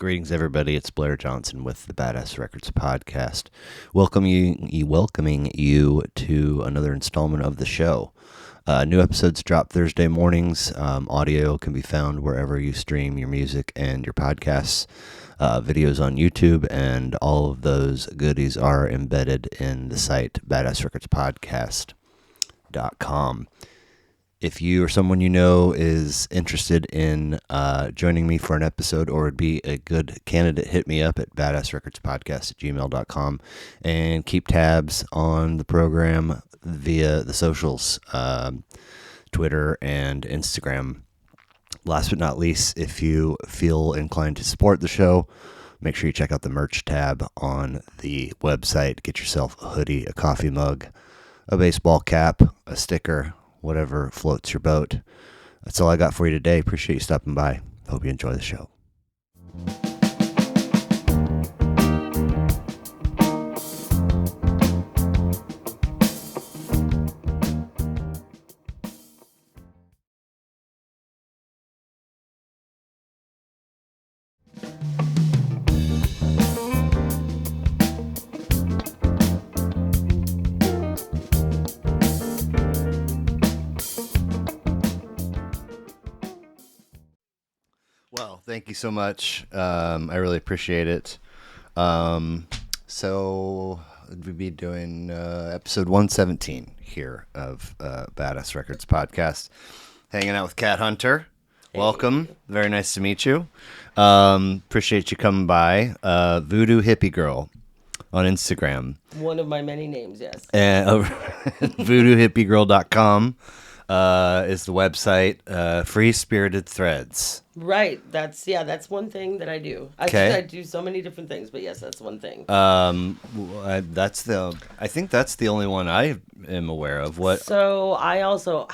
Greetings, everybody. It's Blair Johnson with the Badass Records podcast, welcoming you to another installment of the show. New episodes drop Thursday mornings. Audio can be found wherever you stream your music and your podcasts. Videos on YouTube, and all of those goodies are embedded in the site badassrecordspodcast.com. If you or someone you know is interested in joining me for an episode or would be a good candidate, hit me up at badassrecordspodcast@gmail.com and keep tabs on the program via the socials, Twitter and Instagram. Last but not least, if you feel inclined to support the show, make sure you check out the merch tab on the website. Get yourself a hoodie, a coffee mug, a baseball cap, a sticker, whatever floats your boat. That's all I got for you today. Appreciate you stopping by. Hope you enjoy the show. Well, thank you so much. I really appreciate it. So we'll be doing episode 117 here of Badass Records podcast. Hanging out with Kathryn Hunter. Hey. Welcome. Very nice to meet you. Appreciate you coming by. Voodoo Hippie Girl on Instagram. One of my many names, yes. And voodoohippiegirl.com is the website. Free Spirited Threads. Right. That's one thing that I do. I do so many different things, but yes, that's one thing. I think that's the only one I am aware of. What? So I also,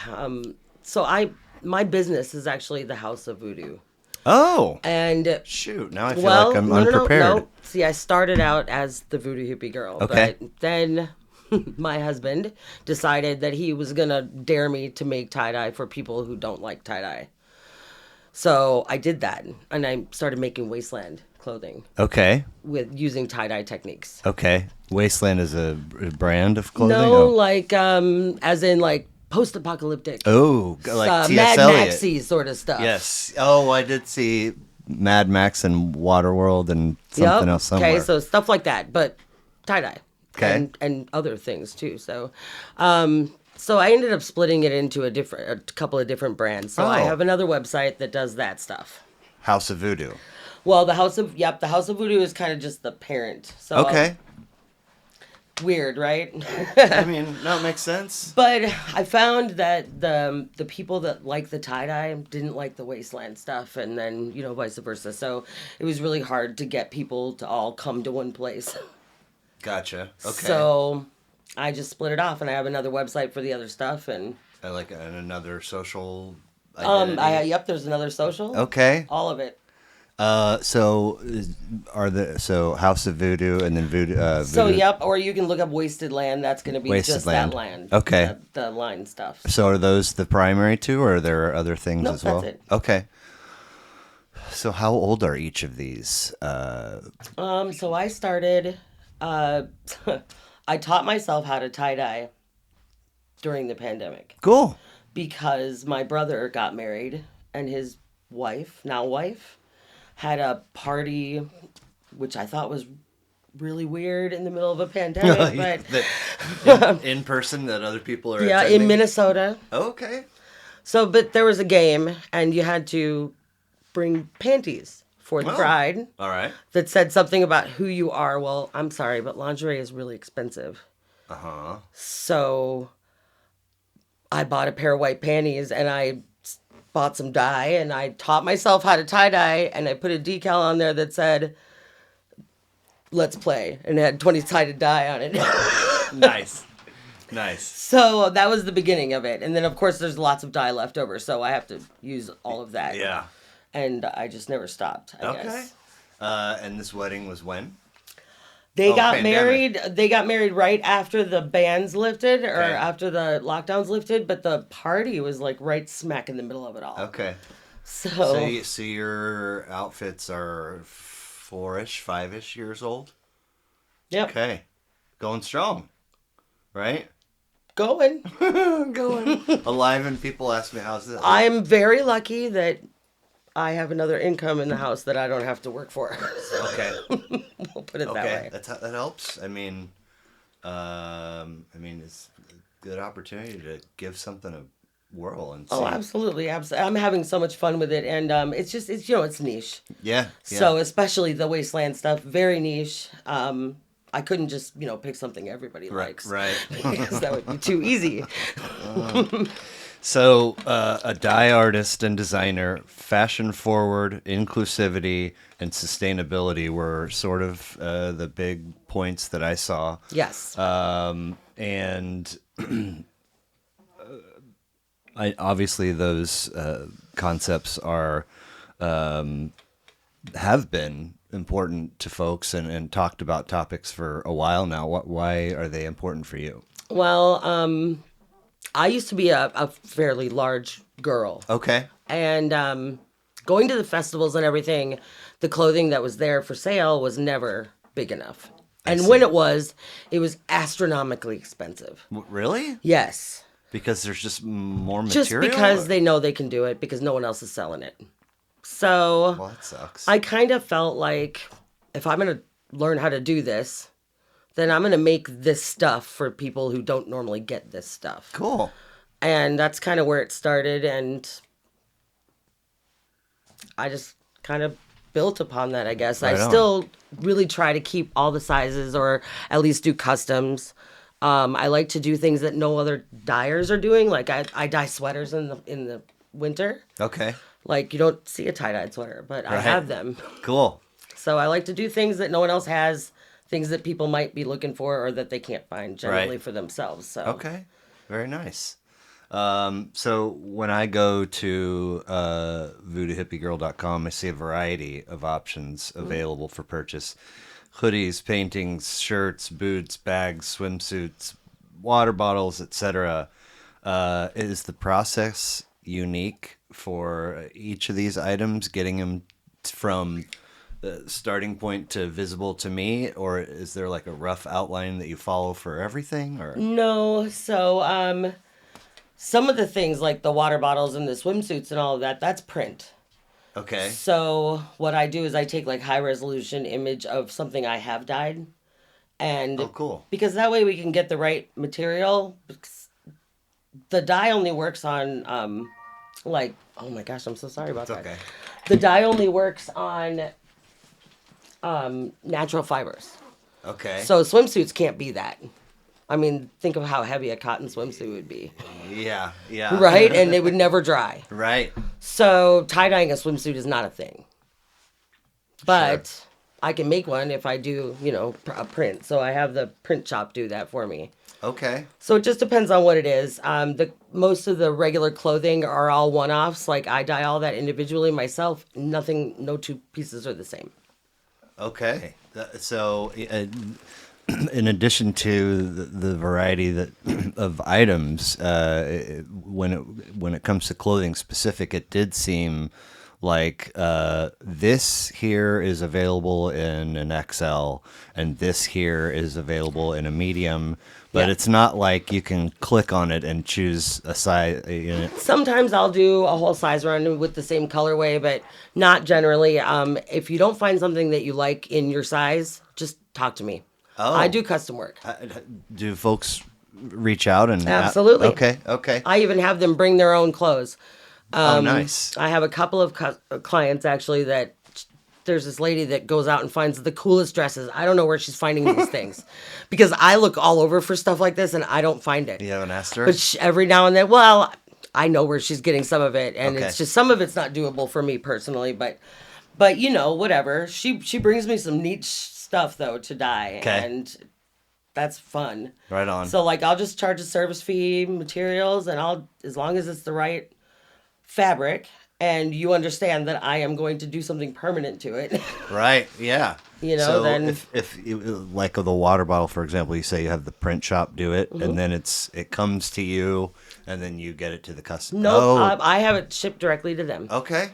my business is actually the House of Voodoo. Oh. And shoot, now I feel like I'm unprepared. No. See, I started out as the Voodoo Hippie Girl. Okay. But then my husband decided that he was going to dare me to make tie-dye for people who don't like tie-dye. So I did that, and I started making Wasteland clothing. Okay. With using tie-dye techniques. Okay. Wasteland is a brand of clothing? No, as in post-apocalyptic. Oh, like T.S. Mad Eliot. Maxy sort of stuff. Yes. Oh, I did see Mad Max and Waterworld and something else somewhere. Okay, so stuff like that, but tie-dye. Okay. And other things too. So, so I ended up splitting it into a couple of different brands. So I have another website that does that stuff. House of Voodoo. Well, the House of Voodoo is kind of just the parent. So okay. Weird, right? I mean, no, it makes sense. But I found that the people that like the tie-dye didn't like the Wasteland stuff, and then, vice versa. So it was really hard to get people to all come to one place. Gotcha. Okay. So I just split it off, and I have another website for the other stuff, and another social identity. There's another social. Okay. All of it. So House of Voodoo and then Voodoo. Or you can look up Wasted Land. That's going to be Wasted just Land. That land. Okay. The line stuff. So are those the primary two, or are there other things as well? That's it. Okay. So how old are each of these? So I started. I taught myself how to tie-dye during the pandemic. Cool. Because my brother got married, and his wife, had a party, which I thought was really weird in the middle of a pandemic. But in person that other people are attending? In Minnesota. Okay. So, but there was a game, and you had to bring panties for the bride. All right. That said something about who you are. Well, I'm sorry, but lingerie is really expensive. Uh-huh. So I bought a pair of white panties, and I bought some dye, and I taught myself how to tie-dye, and I put a decal on there that said, "Let's play," and it had 20-sided dye on it. Nice. So that was the beginning of it. And then, of course, there's lots of dye left over, so I have to use all of that. Yeah. And I just never stopped, I guess. And this wedding was when? They got married. They got married right after the bans lifted, or after the lockdowns lifted. But the party was like right smack in the middle of it all. Okay. So your outfits are 4-ish, 5-ish years old. Yep. Okay. Going strong. Right? Going. Going. Alive, and people ask me, how's this? I'm very lucky that I have another income in the house that I don't have to work for. Okay. We'll put it that Okay. way. That helps. I mean, it's a good opportunity to give something a whirl and see. Oh, absolutely. I'm having so much fun with it. And it's it's niche. Yeah. So especially the wasteland stuff, very niche. I couldn't just, pick something everybody likes. Right. Because that would be too easy. So, a dye artist and designer, fashion forward, inclusivity, and sustainability were sort of the big points that I saw. Yes. And obviously those concepts have been important to folks and talked about topics for a while now. Why are they important for you? Well, I used to be a fairly large girl. Okay. And going to the festivals and everything, the clothing that was there for sale was never big enough. And when it was astronomically expensive. Really? Yes. Because there's just more material? Just because they know they can do it because no one else is selling it. So Well, that sucks. I kind of felt like if I'm going to learn how to do this, then I'm going to make this stuff for people who don't normally get this stuff. Cool. And that's kind of where it started. And I just kind of built upon that, I guess. Right I on. still really try to keep all the sizes or at least do customs. I like to do things that no other dyers are doing. Like I dye sweaters in the winter. Okay. Like you don't see a tie-dyed sweater, but I Right. have them. Cool. So I like to do things that no one else has, things that people might be looking for or that they can't find generally Right. for themselves. So Okay. Very nice. So when I go to voodoohippiegirl.com, I see a variety of options available for purchase. Hoodies, paintings, shirts, boots, bags, swimsuits, water bottles, etc. Is the process unique for each of these items, getting them from the starting point to visible to me, or is there like a rough outline that you follow for everything? Or no, so some of the things like the water bottles and the swimsuits and all of that, that's print. okay, So what I do is I take like high resolution image of something I have dyed, and oh cool, because that way we can get the right material. The dye only works on like, oh my gosh, I'm so sorry about it's that. okay. The dye only works on natural fibers. Okay. So swimsuits can't be that. I mean, think of how heavy a cotton swimsuit would be. Yeah. Yeah. Right? And it would never dry. Right. So tie-dyeing a swimsuit is not a thing. But I can make one if I do, a print. So I have the print shop do that for me. Okay. So it just depends on what it is. Most of the regular clothing are all one-offs. Like I dye all that individually myself. Nothing, no two pieces are the same. Okay. So, in addition to the variety of items, when it comes to clothing specific, it did seem like this here is available in an XL, and this here is available in a medium. But Yeah. it's not like you can click on it and choose a size. Sometimes I'll do a whole size run with the same colorway, but not generally. If you don't find something that you like in your size, just talk to me. Oh. I do custom work. Do folks reach out and Absolutely. Okay. I even have them bring their own clothes. Oh, nice. I have a couple of clients actually that there's this lady that goes out and finds the coolest dresses. I don't know where she's finding these things because I look all over for stuff like this and I don't find it. You haven't asked her? But every now and then, I know where she's getting some of it, and it's just some of it's not doable for me personally. But whatever. She brings me some neat stuff though to dye, and that's fun. Right on. So like I'll just charge a service fee, materials, and as long as it's the right fabric. And you understand that I am going to do something permanent to it. Right, yeah. So then if you, like the water bottle, for example, you say you have the print shop do it, and then it comes to you, and then you get it to the customer. Nope, I have it shipped directly to them. Okay,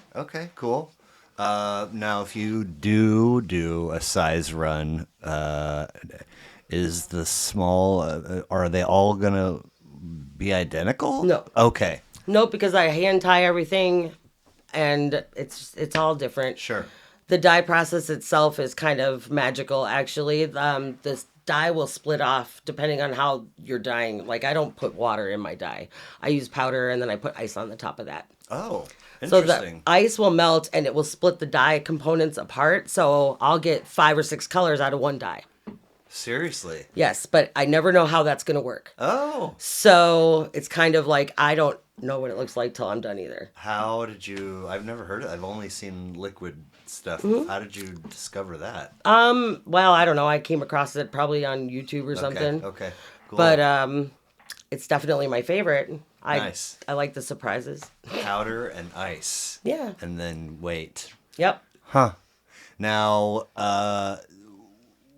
cool. Now, if you do a size run, is the small, are they all going to be identical? No. Okay. Nope, because I hand tie everything, and it's all different. Sure. The dye process itself is kind of magical, actually. This dye will split off depending on how you're dyeing. Like, I don't put water in my dye. I use powder, and then I put ice on the top of that. Oh, So the interesting. ice will melt, and it will split the dye components apart. So I'll get 5 or 6 colors out of one dye. Seriously. Yes, but I never know how that's going to work. Oh. So it's kind of like I don't know what it looks like till I'm done either. How did you, I've never heard it. I've only seen liquid stuff. How did you discover that? Well, I don't know. I came across it probably on YouTube or something. Okay. Cool. But it's definitely my favorite. Nice. I like the surprises. Powder and ice. Yeah. And then wait. Yep. Huh. Now,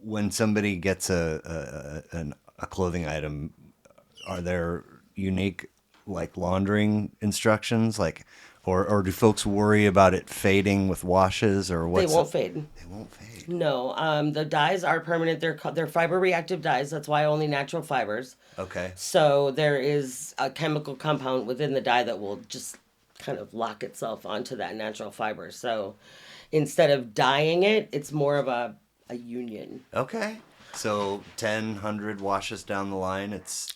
when somebody gets a clothing item, are there unique like laundering instructions, like, or do folks worry about it fading with washes, or what's They won't fade. They won't fade. No. The dyes are permanent. They're fiber reactive dyes. That's why only natural fibers. Okay. So there is a chemical compound within the dye that will just kind of lock itself onto that natural fiber. So instead of dyeing it, it's more of a union. Okay. So 100 washes down the line, it's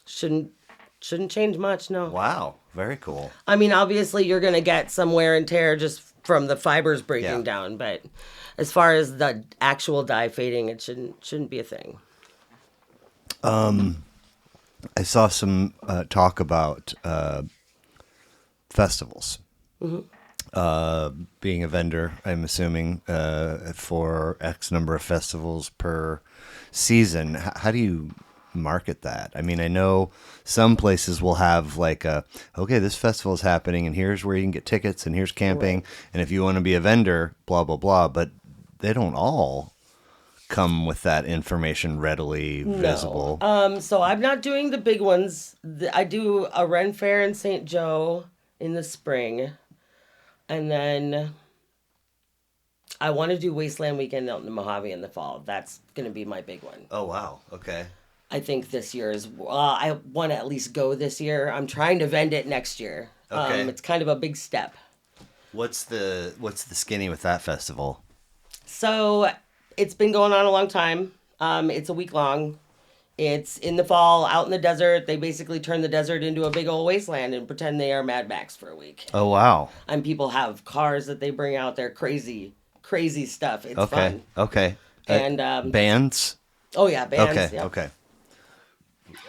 Shouldn't change much, no. wow, very cool. I mean, obviously you're going to get some wear and tear just from the fibers breaking Yeah. down, but as far as the actual dye fading, it shouldn't be a thing. I saw some talk about festivals. Being a vendor, I'm assuming, for X number of festivals per season. How do you market that? I mean, I know some places will have like okay, this festival is happening, and here's where you can get tickets, and here's camping, and if you want to be a vendor, blah, blah, blah. But they don't all come with that information readily visible. So I'm not doing the big ones. I do a Ren Fair in St. Joe in the spring. And then I want to do Wasteland Weekend out in the Mojave in the fall. That's going to be my big one. Oh, wow. Okay. I think this year is, I want to at least go this year. I'm trying to vend it next year. Okay. It's kind of a big step. What's the skinny with that festival? So it's been going on a long time. It's a week long. It's in the fall, out in the desert. They basically turn the desert into a big old wasteland and pretend they are Mad Max for a week. Oh, wow. And people have cars that they bring out. They're crazy stuff. It's Okay. fun. Okay. And bands? Oh yeah, bands. Okay. Yep. Okay.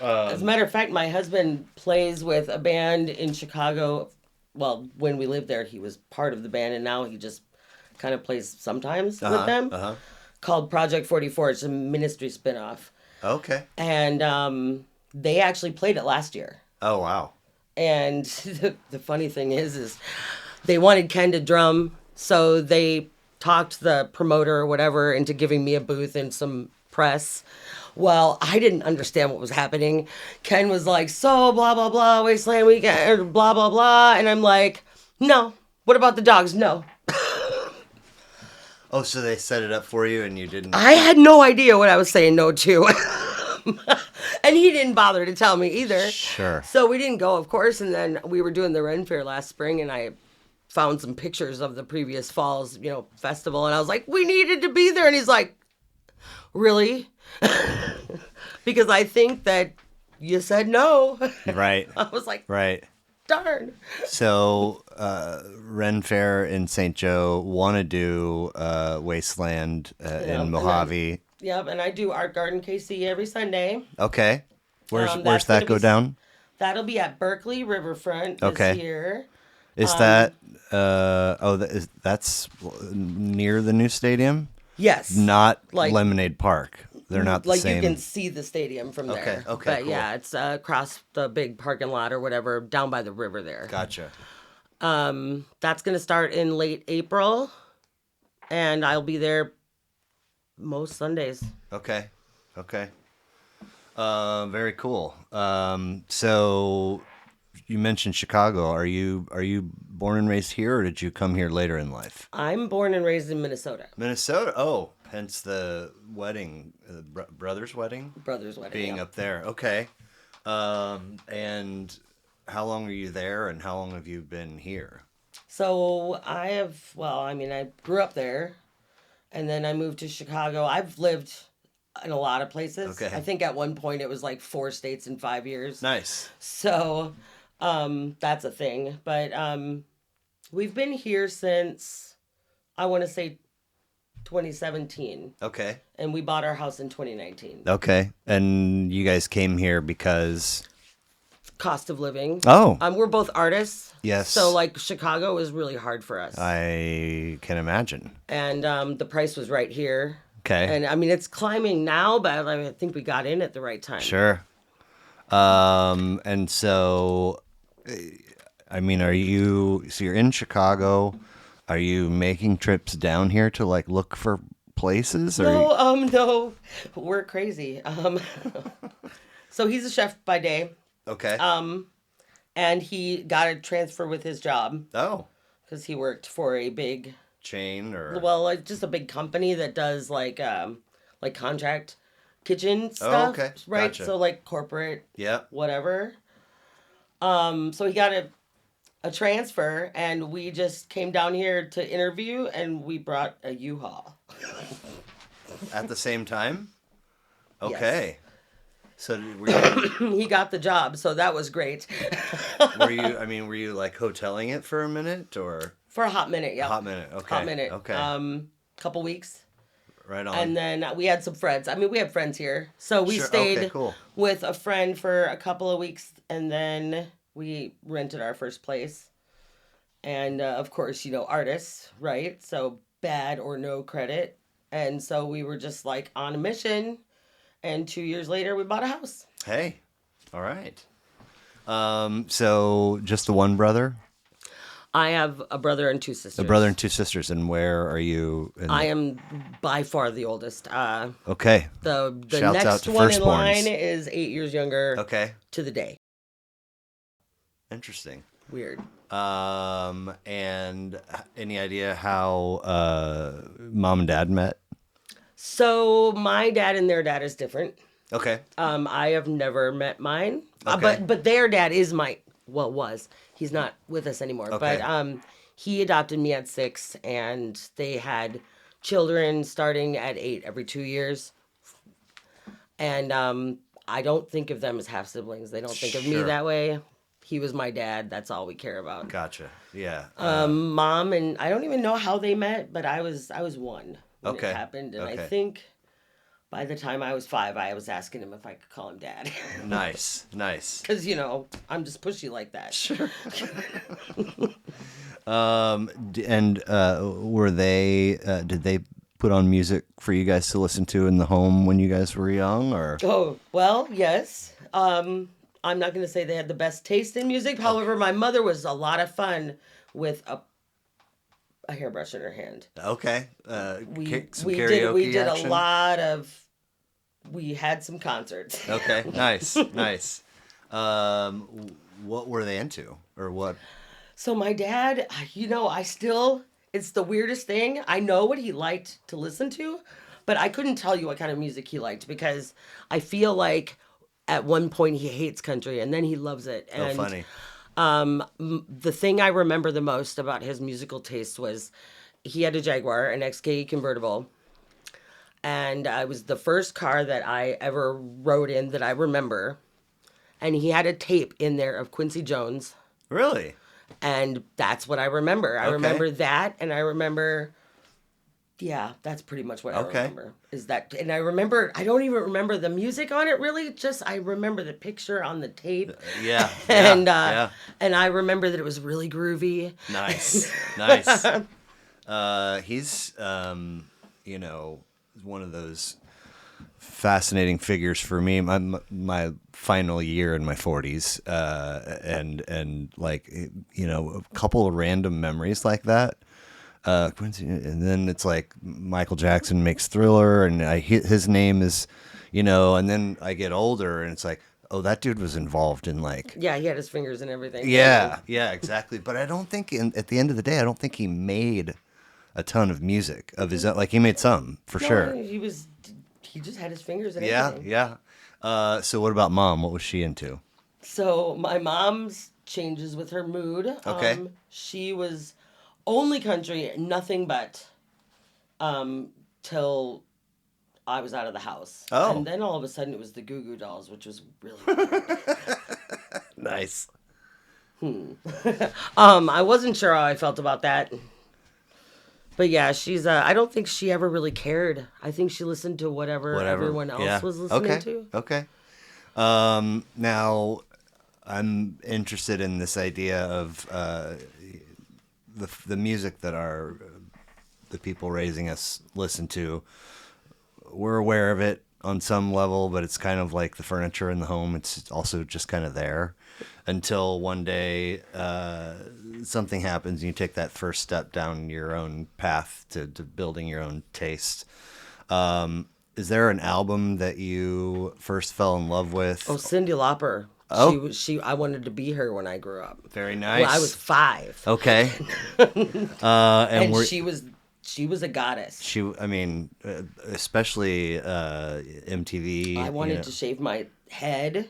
As a matter of fact, my husband plays with a band in Chicago. Well, when we lived there, he was part of the band, and now he just kind of plays sometimes with them. Called Project 44. It's a ministry spinoff. Okay. And they actually played it last year. Oh, wow. And the funny thing is they wanted Ken to drum, so they talked the promoter or whatever into giving me a booth and some press. Well, I didn't understand what was happening. Ken was like, so blah, blah, blah, Wasteland Weekend, or blah, blah, blah. And I'm like, no. What about the dogs? No. Oh, so they set it up for you and you didn't... I had no idea what I was saying no to. And he didn't bother to tell me either. Sure. So we didn't go, of course. And then we were doing the Ren Fair last spring, and I found some pictures of the previous fall's, festival. And I was like, we needed to be there. And he's like, really? Because I think that you said no. Right. I was like, right. Darn. So, Ren Fair in St. Joe, want to do Wasteland in Mojave. Yep, and I do Art Garden KC every Sunday. Okay. Where's That's that go down? That'll be at Berkeley Riverfront this year. Is that, that's near the new stadium? Yes. Not like Lemonade Park. They're not the same. Like you can see the stadium from there. Okay, But cool. yeah, it's across the big parking lot or whatever, down by the river there. Gotcha. That's going to start in late April, and I'll be there most Sundays. Okay. Very cool. So you mentioned Chicago. Are you born and raised here, or did you come here later in life? I'm born and raised in Minnesota. Minnesota. Oh, hence the wedding, brother's wedding, Brother's wedding. being yeah. up there. Okay. And how long are you there, and how long have you been here? So I grew up there, and then I moved to Chicago. I've lived in a lot of places. Okay. I think at one point it was like 4 states in 5 years. Nice. So that's a thing. But we've been here since, I want to say, 2017. Okay. And we bought our house in 2019. Okay. And you guys came here because... Cost of living. Oh. We're both artists. Yes. So like Chicago was really hard for us. I can imagine. And the price was right here. Okay. And I mean, it's climbing now, but I think we got in at the right time. Sure. And so, I mean, so you're in Chicago. Are you making trips down here to like look for places? Or No, we're crazy. So he's a chef by day. Okay. And he got a transfer with his job Oh, because he worked for a big, chain or... like just a big company that does like contract kitchen stuff. okay. Right. Gotcha. So like corporate, Yep. whatever. So he got a transfer, and we just came down here to interview, and we brought a U-Haul. At the same time? Yes. Okay. So were you, He got the job, so that was great. were you like hoteling it for a minute or... For a hot minute, yeah. Hot minute, okay. Hot minute. Okay. Couple weeks. Right on. And then we had some friends. I mean, we have friends here. So we Sure, stayed okay, cool. with a friend for a couple of weeks, and then we rented our first place. And of course, artists, right? So bad or no credit. And so we were just like on a mission. And 2 years later, we bought a house. Hey, all right. So just the one brother? I have a brother and two sisters. A brother and two sisters. And where are you? I am by far the oldest. Okay. The Shouts out next to one in firstborns. line is 8 years younger. Okay. To the day. Interesting. Weird. And any idea how mom and dad met? So my dad and their dad is different. Okay. I have never met mine. Okay. But their dad is was. He's not with us anymore. Okay. But he adopted me at 6, and they had children starting at 8 every 2 years. And I don't think of them as half siblings. They don't think of me Sure. that way. He was my dad. That's all we care about. Gotcha. Yeah. Mom and I don't even know how they met, but I was 1 when Okay. it happened, and I Okay. think by the time I was 5, I was asking him if I could call him Dad. Nice. Nice. Because I'm just pushy like that. Sure. And were they? Did they put on music for you guys to listen to in the home when you guys were young, or? Oh well, yes. I'm not going to say they had the best taste in music. However, my mother was a lot of fun with a hairbrush in her hand. Okay. We Some we karaoke did action? a lot of. We had some concerts. Okay. Nice. Nice. What were they into, or what? So my dad, it's the weirdest thing. I know what he liked to listen to, but I couldn't tell you what kind of music he liked because I feel like at one point he hates country and then he loves it. And, Funny. The thing I remember the most about his musical taste was he had a Jaguar, an XK convertible. And it was the first car that I ever rode in that I remember. And he had a tape in there of Quincy Jones. Really? And that's what I remember. I remember that, and I remember, that's pretty much what I remember. Is that, and I don't even remember the music on it really, just I remember the picture on the tape. Yeah. And yeah. and I remember that it was really groovy. Nice. Nice. He's, one of those fascinating figures for me. My final year in my 40s, and like, a couple of random memories like that. And then it's like Michael Jackson makes Thriller, and his name is, and then I get older, and it's like, Oh, that dude was involved in like. Yeah, he had his fingers and everything. Yeah, yeah, exactly. But I don't think, at the end of the day, I don't think he made a ton of music of his own. Like he made some for No, sure. he just had his fingers and Yeah, everything. yeah. So what about mom? What was she into? So my mom's changes with her mood. Okay. She was only country, nothing but, till I was out of the house. Oh. And then all of a sudden it was the Goo Goo Dolls, which was really weird. Nice. I wasn't sure how I felt about that. But yeah, she's I don't think she ever really cared. I think she listened to whatever everyone else was listening to. Okay. Now, I'm interested in this idea of the music that the people raising us listen to. We're aware of it on some level, but it's kind of like the furniture in the home. It's also just kind of there until one day something happens and you take that first step down your own path to building your own taste. Is there an album that you first fell in love with? Oh, Cyndi Lauper. Oh. I wanted to be her when I grew up. Very nice. Well, I was 5. Okay. And she was a goddess. Especially MTV. I wanted to shave my head.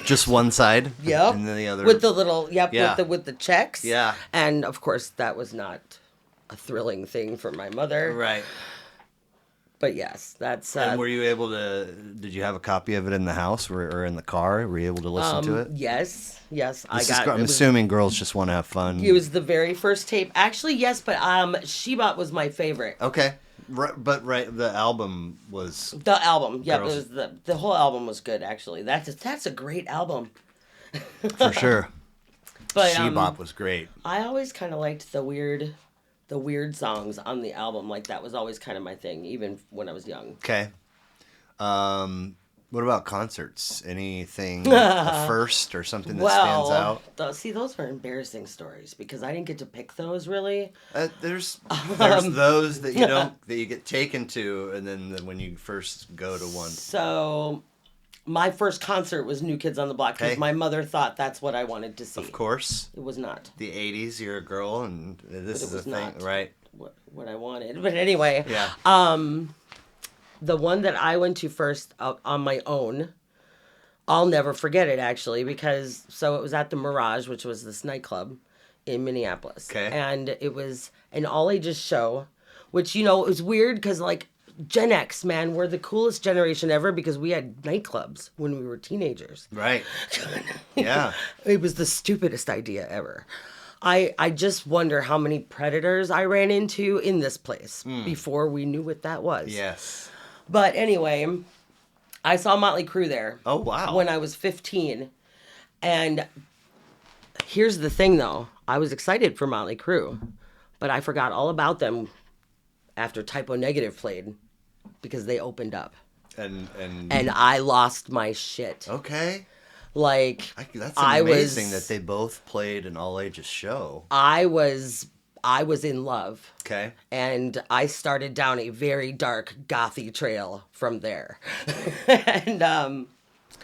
Just one side. Yep. And then the other. With the little, Yeah. with the checks. Yeah. And of course, that was not a thrilling thing for my mother. Right. But yes, that's. And were you able to? Did you have a copy of it in the house or in the car? Were you able to listen to it? Yes. I'm assuming girls just want to have fun. It was the very first tape. Actually, yes, but She-Bop was my favorite. Okay. The album was. The album, yeah, Girls. it was the whole album was good. Actually, that's a great album. For sure. But She-Bop was great. I always kind of liked the weird songs on the album. Like that was always kind of my thing, even when I was young. Okay. What about concerts? Anything a first or something that stands out? See, those were embarrassing stories because I didn't get to pick those really. There's those that you don't that you get taken to, and then when you first go to one. So, my first concert was New Kids on the Block because my mother thought that's what I wanted to see. Of course. It was not. The 80s, you're a girl, and this is a thing, right? What I wanted. But anyway. Yeah. The one that I went to first on my own, I'll never forget it actually because it was at the Mirage, which was this nightclub in Minneapolis. Okay. And it was an all ages show, which, it was weird because like Gen X, man, we're the coolest generation ever because we had nightclubs when we were teenagers. Right. Yeah. It was the stupidest idea ever. I just wonder how many predators I ran into in this place before we knew what that was. Yes. But anyway, I saw Motley Crue there. Oh, wow. When I was 15. And here's the thing, though. I was excited for Motley Crue, but I forgot all about them after Typo Negative played because they opened up. And I lost my shit. Okay. Like, that's amazing that they both played an all-ages show. I was in love. Okay. And I started down a very dark gothy trail from there. And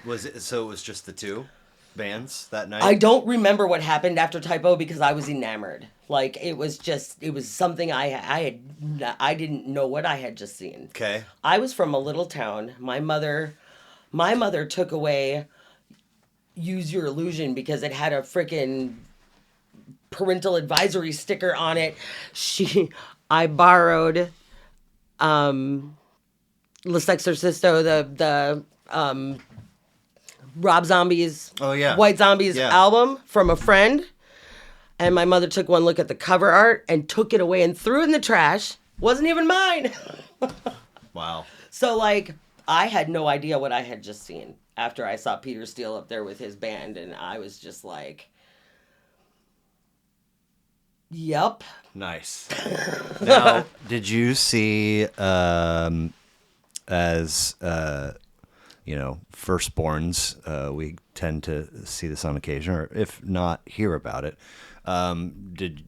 was it was just the two bands that night? I don't remember what happened after Typo because I was enamored. Like it was something I didn't know what I had just seen. Okay. I was from a little town. My mother took away Use Your Illusion because it had a freaking parental advisory sticker on it. I borrowed Les Exorcisto, the Rob Zombie's White Zombies album from a friend, and my mother took one look at the cover art and took it away and threw it in the trash. Wasn't even mine. Wow. So like I had no idea what I had just seen after I saw Peter Steele up there with his band, and I was just like, yep. Nice. Now, did you see, as firstborns, we tend to see this on occasion, or if not, hear about it. Did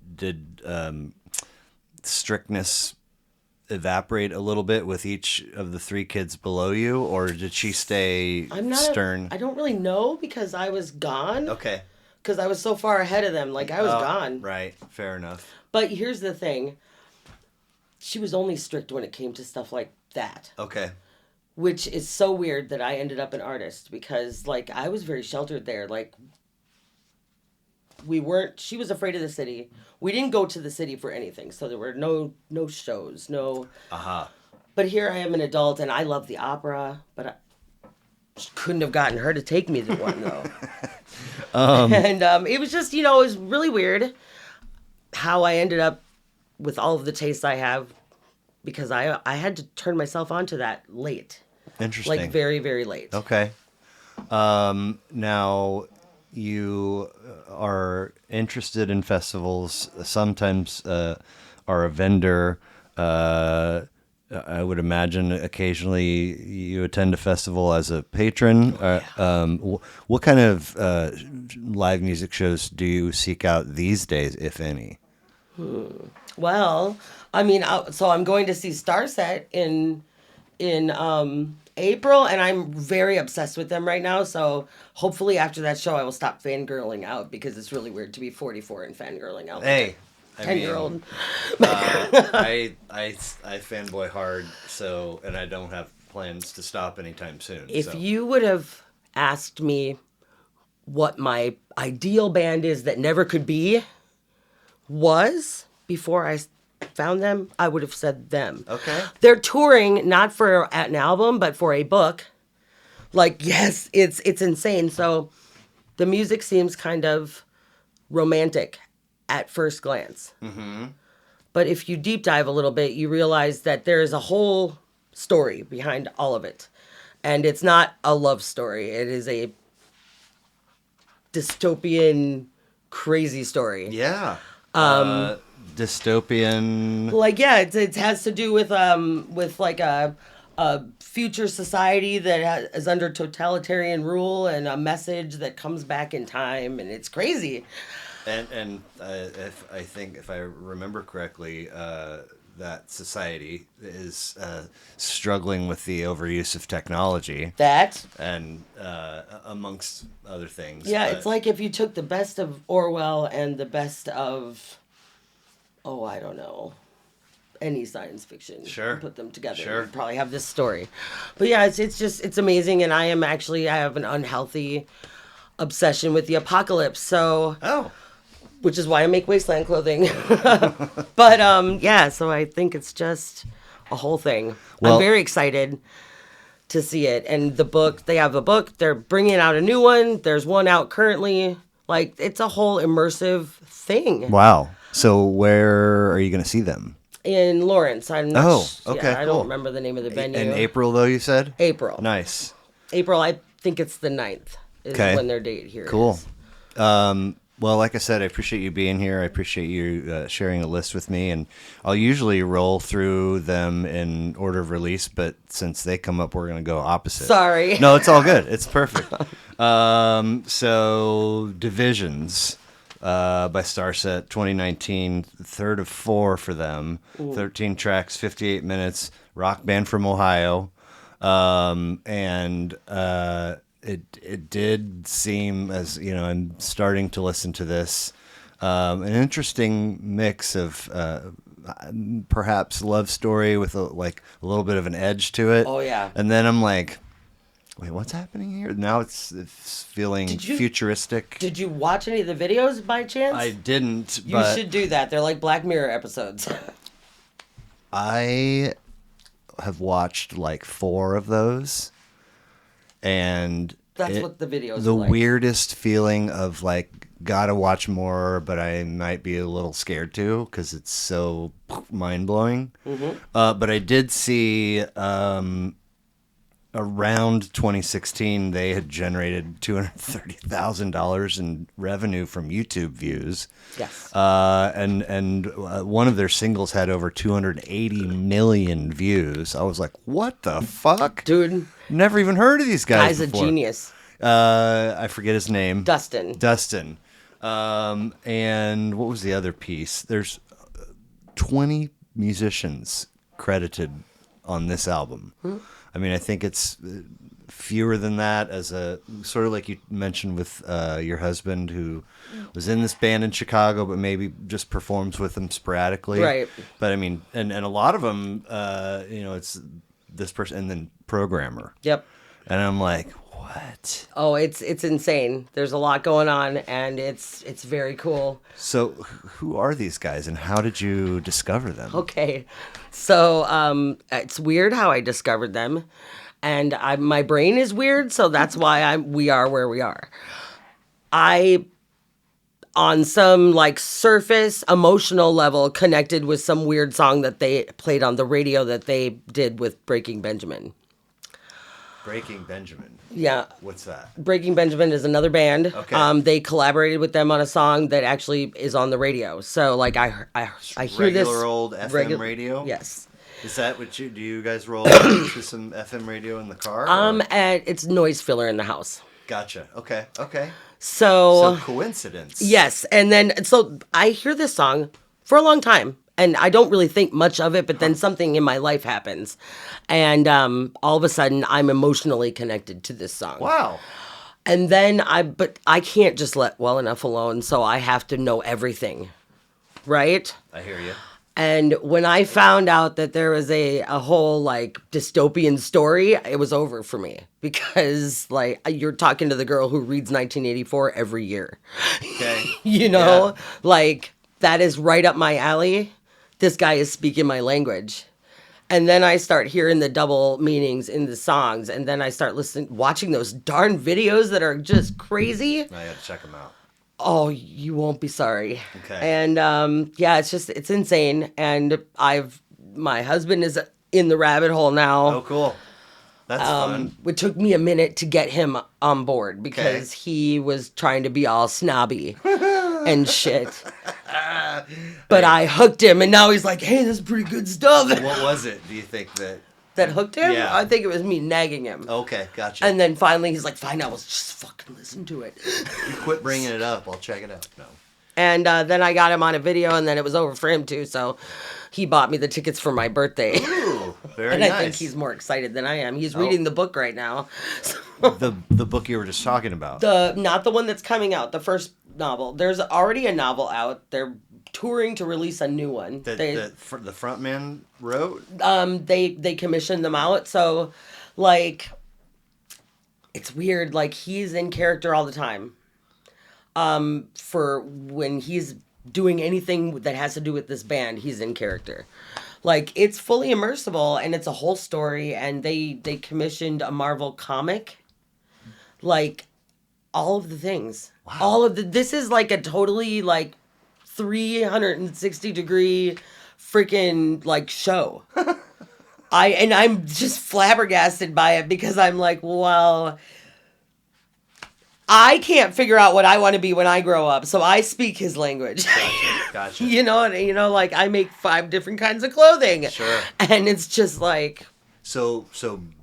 strictness evaporate a little bit with each of the three kids below you, or did she stay I'm not. stern? I don't really know because I was gone. Okay. Because I was so far ahead of them. Like I was gone. Right. Fair enough. But here's the thing. She was only strict when it came to stuff like that. Okay. Which is so weird that I ended up an artist because, like, I was very sheltered there. Like, she was afraid of the city. We didn't go to the city for anything. So there were no shows, no. Uh-huh. But here I am an adult and I love the opera, but I couldn't have gotten her to take me to one, though. And it was just, it was really weird how I ended up with all of the tastes I have because I had to turn myself onto that late. Interesting. Like very, very late. Okay. Now, you are interested in festivals, sometimes are a vendor. I would imagine occasionally you attend a festival as a patron. What kind of live music shows do you seek out these days, if any? Well, I mean, so I'm going to see Starset in April, and I'm very obsessed with them right now. So hopefully after that show, I will stop fangirling out because it's really weird to be 44 and fangirling out. Hey, 10-year-old. I fanboy hard, and I don't have plans to stop anytime soon. If you would have asked me what my ideal band is that never could be was before I found them, I would have said them. Okay. They're touring not for an album, but for a book. Like, yes, it's insane. So the music seems kind of romantic at first glance. Mm-hmm. But if you deep dive a little bit, you realize that there is a whole story behind all of it. And it's not a love story. It is a dystopian, crazy story. Yeah. Dystopian. Like, yeah, it has to do with like a future society that is under totalitarian rule and a message that comes back in time, and it's crazy. And if I think if I remember correctly, that society is struggling with the overuse of technology. And amongst other things. Yeah, it's like if you took the best of Orwell and the best of, I don't know, any science fiction. Sure. And put them together. Sure. You'd probably have this story. But yeah, it's amazing, and I have an unhealthy obsession with the apocalypse. So. Oh. Which is why I make wasteland clothing. But yeah, so I think it's just a whole thing. Well, I'm very excited to see it. And the book, they have a book. They're bringing out a new one. There's one out currently. Like, it's a whole immersive thing. Wow. So where are you going to see them? In Lawrence. I'm not okay. I don't remember the name of the venue. In April, though, you said? April. Nice. April, I think it's the 9th is when their date here Cool. is. Well, like I said, I appreciate you being here. I appreciate you sharing a list with me. And I'll usually roll through them in order of release, but since they come up, we're going to go opposite. Sorry. No, it's all good. It's perfect. So, Divisions by Starset, 2019, third of 4 for them. Ooh. 13 tracks, 58 minutes, rock band from Ohio. It did seem, as I'm starting to listen to this, an interesting mix of perhaps love story with a little bit of an edge to it. Oh yeah. And then I'm like, wait, what's happening here? Now it's feeling futuristic. Did you watch any of the videos by chance? I didn't. You should do that. They're like Black Mirror episodes. I have watched like 4 of those. And that's what the videos the are like. Weirdest feeling of like, gotta watch more, but I might be a little scared too because it's so mind blowing. Mm-hmm. But I did see around 2016 they had generated $230,000 in revenue from YouTube views. Yes. And one of their singles had over 280 million views. I was like, what the fuck, dude? Never even heard of these guys. Guy's before. A genius. I forget his name. Dustin. And what was the other piece? There's 20 musicians credited on this album. I mean, I think it's fewer than that, as a sort of like you mentioned with your husband, who was in this band in Chicago, but maybe just performs with them sporadically. Right. But I mean, and a lot of them, it's this person and then programmer. Yep. And I'm like, what? Oh, it's insane. There's a lot going on, and it's very cool. So who are these guys, and how did you discover them? Okay, so it's weird how I discovered them, and my brain is weird, so that's why we are where we are. I, on some like surface emotional level, connected with some weird song that they played on the radio that they did with Breaking Benjamin. Breaking Benjamin. Yeah. What's that? Breaking Benjamin is another band. Okay. They collaborated with them on a song that actually is on the radio. So like I hear this regular old FM radio. Yes. Is that what do you guys roll to some FM radio in the car? And it's noise filler in the house. Gotcha. Okay. So coincidence. Yes, and then so I hear this song for a long time. And I don't really think much of it, but then something in my life happens. And all of a sudden, I'm emotionally connected to this song. Wow. And then but I can't just let well enough alone, so I have to know everything. Right? I hear you. And when I found out that there was a whole like dystopian story, it was over for me. Because like you're talking to the girl who reads 1984 every year. Okay. Yeah. Like that is right up my alley. This guy is speaking my language. And then I start hearing the double meanings in the songs. And then I start watching those darn videos that are just crazy. I gotta check them out. Oh, you won't be sorry. Okay. And it's insane. And my husband is in the rabbit hole now. Oh, cool. That's fun. It took me a minute to get him on board because he was trying to be all snobby and shit. But I hooked him, and now he's like, hey, this is pretty good stuff. What was it, do you think, that hooked him? Yeah. I think it was me nagging him. Okay, gotcha. And then finally he's like, fine, I will just fucking listen to it. You quit bringing it up. I'll check it out. No. And then I got him on a video, and then it was over for him, too. So he bought me the tickets for my birthday. Ooh, very and nice. I think he's more excited than I am. He's reading the book right now. So the book you were just talking about. Not the one that's coming out, the first novel. There's already a novel out. They're touring to release a new one. The front man wrote? They commissioned them out. So, like, it's weird. Like, he's in character all the time. For when he's doing anything that has to do with this band, he's in character. Like, it's fully immersible, and it's a whole story, and they commissioned a Marvel comic. Like, all of the things. Wow. This is like a totally, like, 360-degree freaking, like, show. I'm just flabbergasted by it because I'm like, well, I can't figure out what I want to be when I grow up, so I speak his language. Gotcha. Like I make 5 different kinds of clothing. Sure. And it's just like. So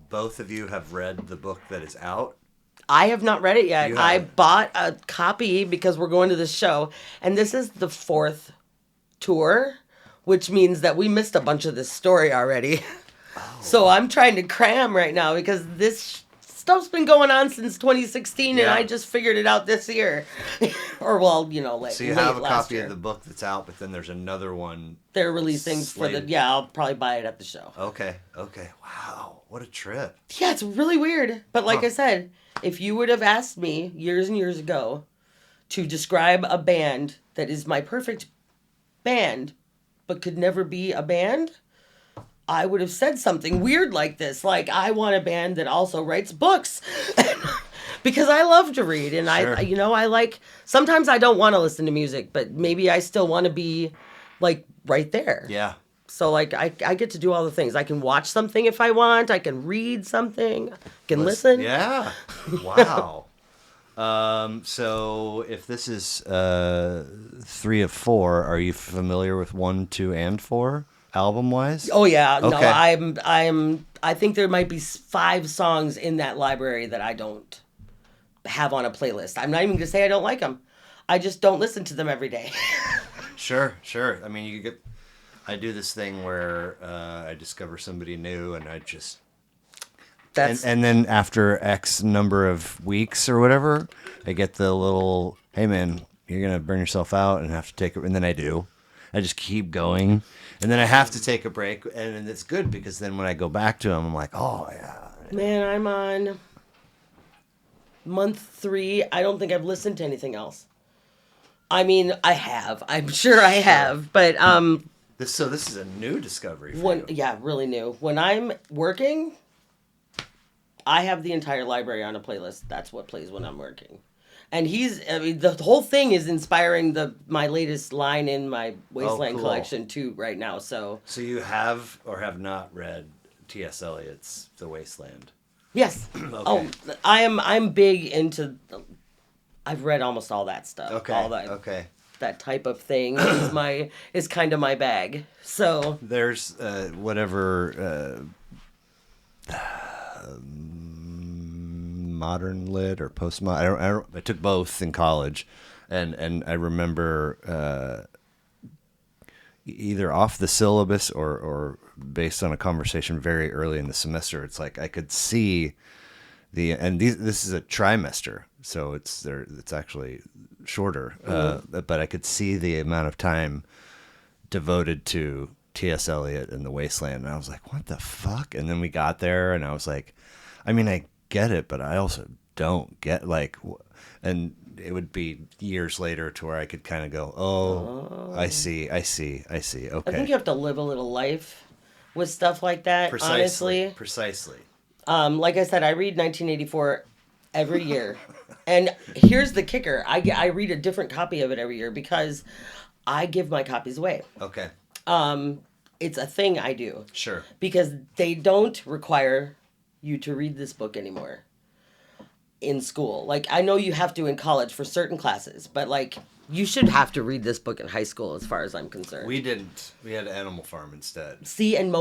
both of you have read the book that is out? I have not read it yet. I bought a copy because we're going to this show, and this is the 4th tour, which means that we missed a bunch of this story already. Oh. So I'm trying to cram right now because this stuff's been going on since 2016, and I just figured it out this year. Or, well, late. So you have a copy of the book that's out, but then there's another one. They're releasing slated. I'll probably buy it at the show. Okay. Wow. What a trip. Yeah, it's really weird. But like I said, if you would have asked me years and years ago to describe a band that is my perfect band, but could never be a band, I would have said something weird like this. Like, I want a band that also writes books. Because I love to read. And sure. I like, sometimes I don't want to listen to music, but maybe I still want to be, like, right there. Yeah. So, like, I get to do all the things. I can watch something if I want. I can read something. I can listen. Yeah. Wow. So if this is 3 of 4, are you familiar with 1, 2, and 4 album-wise? Oh, yeah. Okay. No, I think there might be 5 songs in that library that I don't have on a playlist. I'm not even going to say I don't like them. I just don't listen to them every day. Sure. I mean, you get I do this thing where I discover somebody new, and I just That's and then after X number of weeks or whatever, I get the little, hey man, you're gonna burn yourself out and have to take it, and then I do. I just keep going, and then I have to take a break, and it's good because then when I go back to them, I'm like, oh yeah. man. I'm on month 3. I don't think I've listened to anything else. I mean, I have. I'm sure I have, but This is a new discovery for when you. yeah, really new. When I'm working, I have the entire library on a playlist. That's what plays when I'm working. And I mean, the whole thing is inspiring my latest line in my Wasteland cool. collection too right now. So So you have or have not read T.S. Eliot's The Wasteland? yes. Oh, I'm big into. I've read almost all that stuff. Okay. All that. Okay. That type of thing is kind of my bag. So There's whatever modern lit or postmodern. I took both in college, and I remember either off the syllabus or based on a conversation very early in the semester. It's like I could see this is a trimester, so it's actually shorter. But I could see the amount of time devoted to T.S. Eliot and The Wasteland, and I was like, what the fuck? And then we got there, and I was like, I mean, I get it, but I also don't get and it would be years later to where I could kind of go, oh, I see. Okay. I think you have to live a little life with stuff like that. Honestly, Precisely. like I said, I read 1984 every year, and here's the kicker: I read a different copy of it every year because I give my copies away. Okay. It's a thing I do. Sure. Because they don't require you to read this book anymore in school. Like, I know you have to in college for certain classes, but like, you should have to read this book in high school as far as I'm concerned. We didn't. We had Animal Farm instead. See, and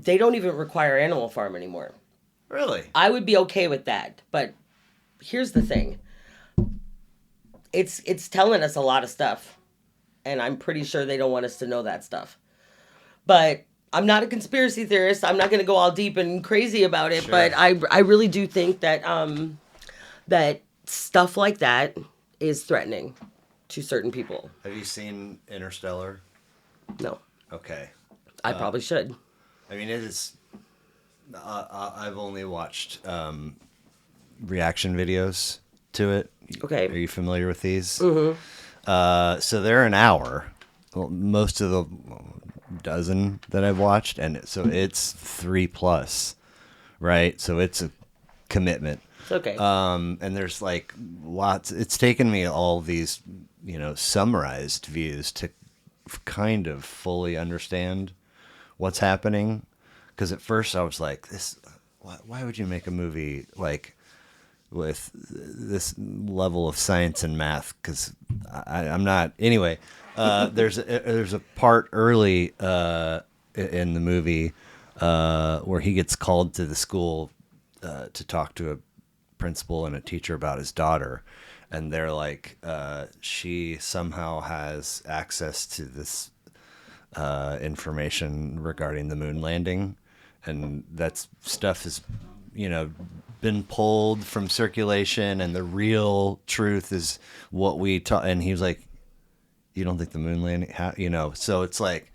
they don't even require Animal Farm anymore. Really? I would be okay with that, but here's the thing. It's telling us a lot of stuff, and I'm pretty sure they don't want us to know that stuff. But I'm not a conspiracy theorist. I'm not going to go all deep and crazy about it, Sure. but I really do think that that stuff like that is threatening to certain people. Have you seen Interstellar? No. Okay. I probably should. I mean, it is. I've only watched reaction videos to it. Okay. Are you familiar with these? Mm-hmm. So they're an hour. Well, most of the dozen that I've watched, and so it's 3+, right? So it's a commitment. It's okay. And there's like lots. It's taken me all these, summarized views to kind of fully understand what's happening. Because at first I was like, why would you make a movie like with this level of science and math? Because I'm not. Anyway, there's a part early in the movie where he gets called to the school to talk to a principal and a teacher about his daughter, and they're like, she somehow has access to this information regarding the moon landing, and that stuff has been pulled from circulation, and the real truth is what we taught. And he was like, you don't think the moon landing so it's like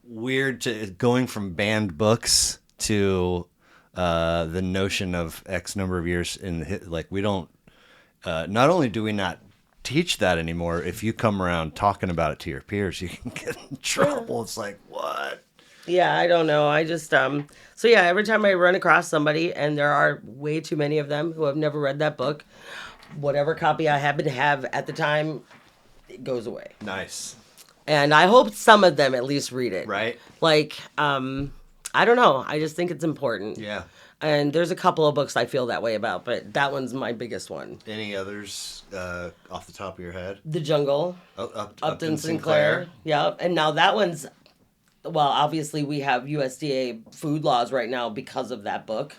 weird to going from banned books to the notion of X number of years like we don't not only do we not teach that anymore, if you come around talking about it to your peers, you can get in trouble. Yeah. It's like, what? Yeah, I don't know. I just so yeah, every time I run across somebody, and there are way too many of them who have never read that book, whatever copy I happen to have at the time, it goes away. Nice. And I hope some of them at least read it. Right. Like, I don't know. I just think it's important. Yeah. And there's a couple of books I feel that way about, but that one's my biggest one. Any others off the top of your head? The Jungle. Upton Sinclair. Yeah. And now that one's, well, obviously we have USDA food laws right now because of that book.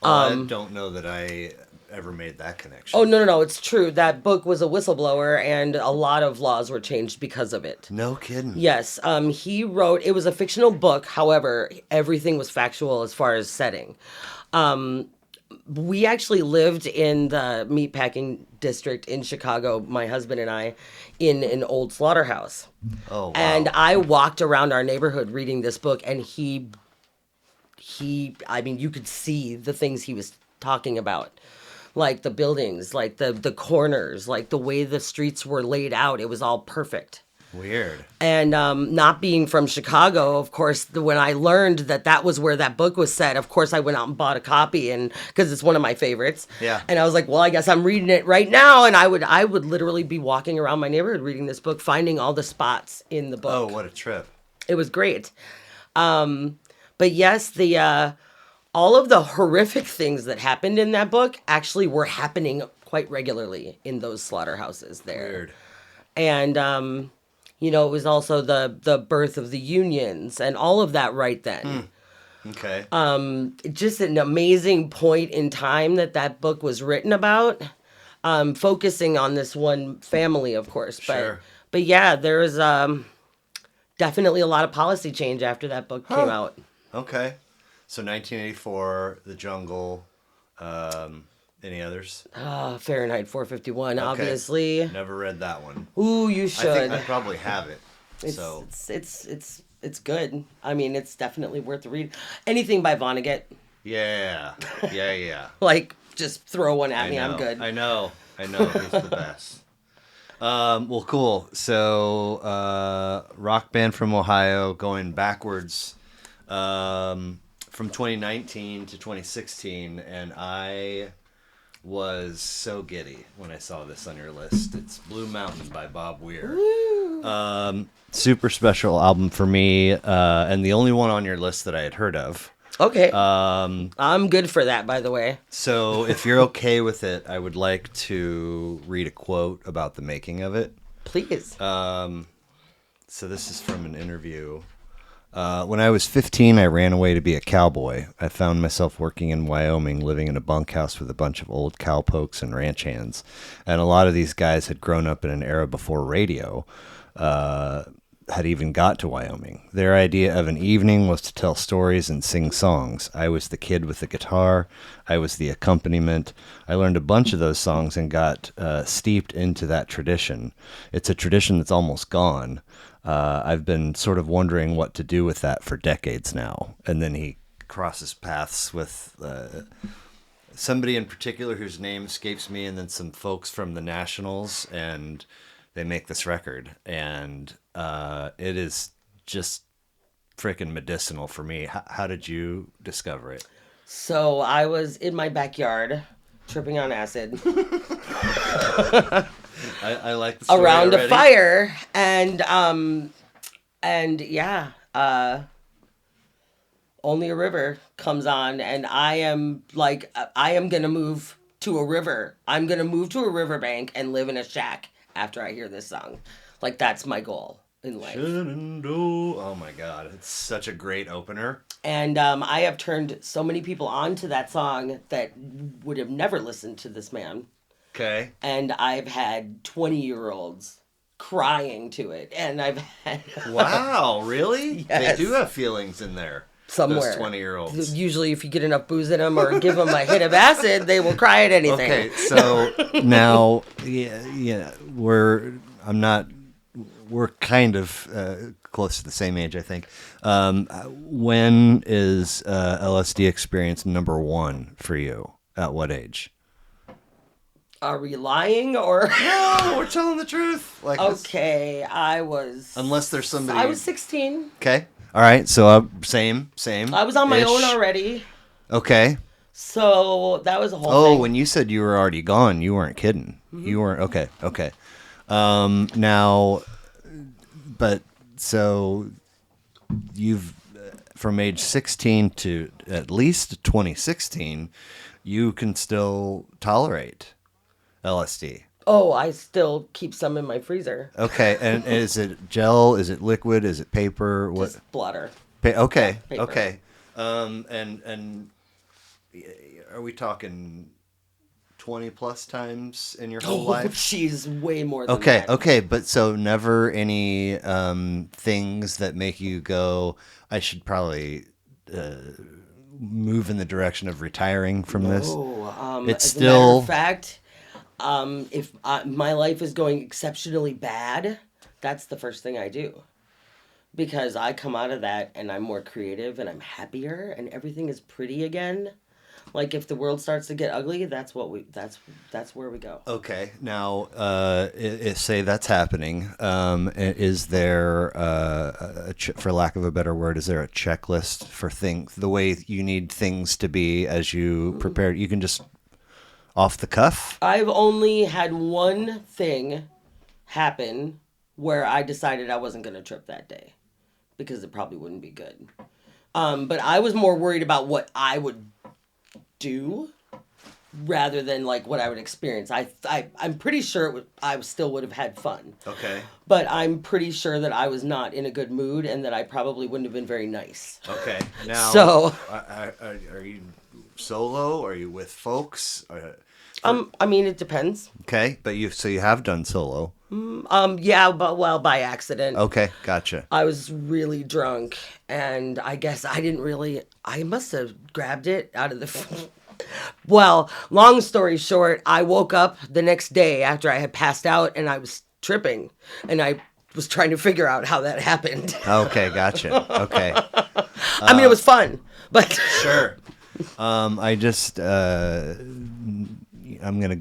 I don't know that I ever made that connection. Oh, no. It's true. That book was a whistleblower, and a lot of laws were changed because of it. No kidding. Yes. He wrote, it was a fictional book. However, everything was factual as far as setting. We actually lived in the meatpacking district in Chicago, my husband and I, in an old slaughterhouse. Oh, wow. And I walked around our neighborhood reading this book, and I mean, you could see the things he was talking about. Like the buildings, like the corners, like the way the streets were laid out. It was all perfect. Weird. And not being from Chicago, of course, when I learned that was where that book was set, of course, I went out and bought a copy, and because it's one of my favorites. Yeah. And I was like, well, I guess I'm reading it right now. And I would literally be walking around my neighborhood reading this book, finding all the spots in the book. Oh, what a trip. It was great. But yes, the all of the horrific things that happened in that book actually were happening quite regularly in those slaughterhouses there. Weird. And it was also the birth of the unions and all of that right then. Okay. Just an amazing point in time that book was written about, focusing on this one family, of course. Sure. But yeah, there was definitely a lot of policy change after that book came out. Okay. So 1984, The Jungle. Any others? Fahrenheit 451, Okay. obviously. Never read that one. Ooh, you should. I think I probably have it. It's good. I mean, it's definitely worth the read. Anything by Vonnegut. Yeah. Like, just throw one at me. know. I'm good. I know. He's the best. Well, cool. So, rock band from Ohio, going backwards from 2019 to 2016, and I was so giddy when I saw this on your list. It's Blue Mountain by Bob Weir. Super special album for me, and the only one on your list that I had heard of. Okay. I'm good for that, by the way. So if you're okay with it, I would like to read a quote about the making of it. Please. So this is from an interview. When I was 15, I ran away to be a cowboy. I found myself working in Wyoming, living in a bunkhouse with a bunch of old cowpokes and ranch hands. And a lot of these guys had grown up in an era before radio had even got to Wyoming. Their idea of an evening was to tell stories and sing songs. I was the kid with the guitar. I was the accompaniment. I learned a bunch of those songs and got steeped into that tradition. It's a tradition that's almost gone. I've been sort of wondering what to do with that for decades now. And then he crosses paths with somebody in particular whose name escapes me, and then some folks from the Nationals, and they make this record. And it is just freaking medicinal for me. How did you discover it? So I was in my backyard tripping on acid. I like the story around already. a fire, and Only a River comes on, and I am gonna move to a river. I'm gonna move to a riverbank and live in a shack after I hear this song. Like, that's my goal in life. Oh my God, it's such a great opener. And I have turned so many people on to that song that would have never listened to this man. Okay. And I've had 20-year-olds crying to it. And I've had... Wow, really? Yes. They do have feelings in there. Somewhere. Those 20-year-olds. Usually, if you get enough booze in them or give them a hit of acid, they will cry at anything. Okay, so now, we're kind of close to the same age, I think. When is LSD experience number one for you? At what age? Are we lying or? No, we're telling the truth. Okay, I was. Unless there's somebody. I was 16. Okay. All right. So same. I was on my own already. Okay. So that was a whole thing. Oh, when you said you were already gone, you weren't kidding. Mm-hmm. You weren't. Okay. Now, but so you've from age 16 to at least 2016, you can still tolerate LSD. Oh, I still keep some in my freezer. Okay, and is it gel? Is it liquid? Is it paper? What? Just blotter. Okay, Paper. okay. And are we talking 20 plus times in your whole Oh, life? jeez, way more than Okay, that. okay, but so never any things that make you go, I should probably move in the direction of retiring from this. Oh, It's as a matter still of fact, if my life is going exceptionally bad, that's the first thing I do. Because I come out of that and I'm more creative and I'm happier and everything is pretty again. Like if the world starts to get ugly, that's where we go. okay. Now, say that's happening. Is there, for lack of a better word, is there a checklist for things, the way you need things to be as you prepare? You can just off the cuff. I've only had one thing happen where I decided I wasn't going to trip that day because it probably wouldn't be good. But I was more worried about what I would do rather than like what I would experience. I'm pretty sure I still would have had fun. Okay. But I'm pretty sure that I was not in a good mood and that I probably wouldn't have been very nice. Okay. Now, So, are you solo? Are you with folks? I mean, it depends. Okay, but you have done solo. Yeah, but well, by accident. Okay, gotcha. I was really drunk, and I guess I must have grabbed it out of the. Well, long story short, I woke up the next day after I had passed out, and I was tripping, and I was trying to figure out how that happened. Okay, gotcha. Okay, I mean, it was fun, but sure. I just I'm gonna,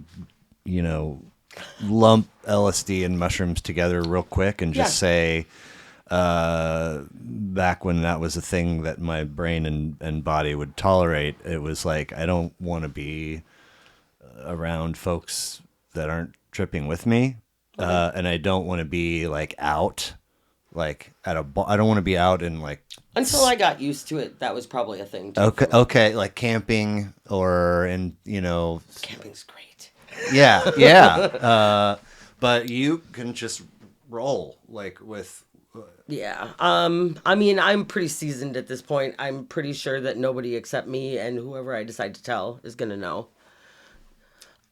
lump LSD and mushrooms together real quick and just say, back when that was a thing that my brain and body would tolerate, it was like, I don't want to be around folks that aren't tripping with me. Okay. And I don't want to be like out, like at a bar. I don't want to be out in like. Until I got used to it, that was probably a thing too. Okay. Okay. Like camping Camping's great. Yeah. Yeah. But you can just roll like with. Yeah. I mean, I'm pretty seasoned at this point. I'm pretty sure that nobody except me and whoever I decide to tell is going to know.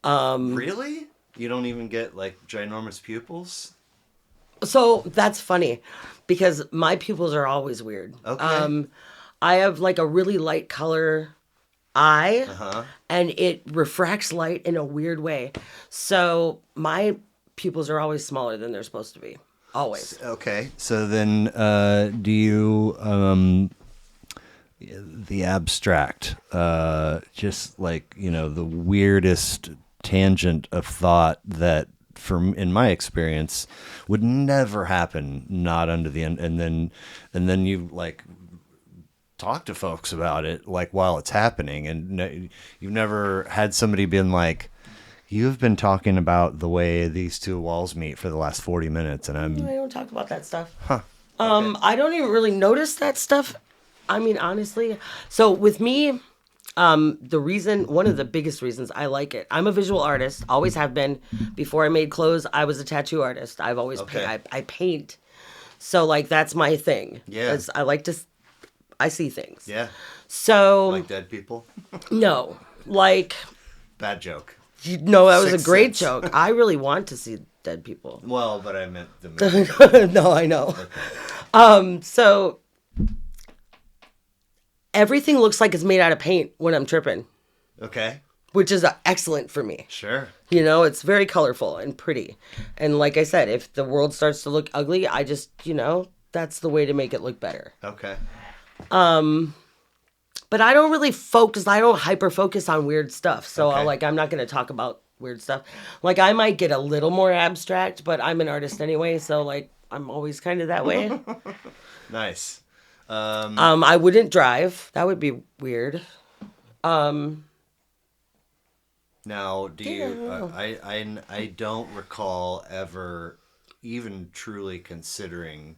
Really? You don't even get like ginormous pupils? So that's funny because my pupils are always weird. Okay. I have like a really light color eye Uh-huh. and it refracts light in a weird way. So my pupils are always smaller than they're supposed to be. Always. Okay. So then do you the abstract just like, the weirdest tangent of thought that in my experience would never happen not under the end, and then you like talk to folks about it like while it's happening, and you've never had somebody been like, you've been talking about the way these two walls meet for the last 40 minutes and I don't talk about that stuff. Huh. Okay. I don't even really notice that stuff. I mean, honestly. So with me, one of the biggest reasons I like it, I'm a visual artist, always have been. Before I made clothes, I was a tattoo artist. I've always I paint. So like, that's my thing. Yeah. I see things. Yeah. So. Like dead people? No. Like. Bad joke. No, that was a Sixth great Sense. joke. I really want to see dead people. Well, but I meant the movie. No, I know. Okay. So everything looks like it's made out of paint when I'm tripping, Okay. which is excellent for me. Sure. It's very colorful and pretty. And like I said, if the world starts to look ugly, I just, that's the way to make it look better. Okay. But I don't really I don't hyper focus on weird stuff. So Okay. I'm not going to talk about weird stuff. Like I might get a little more abstract, but I'm an artist anyway. So like, I'm always kind of that way. Nice. I wouldn't drive. That would be weird. Now, do you? Yeah. I don't recall ever even truly considering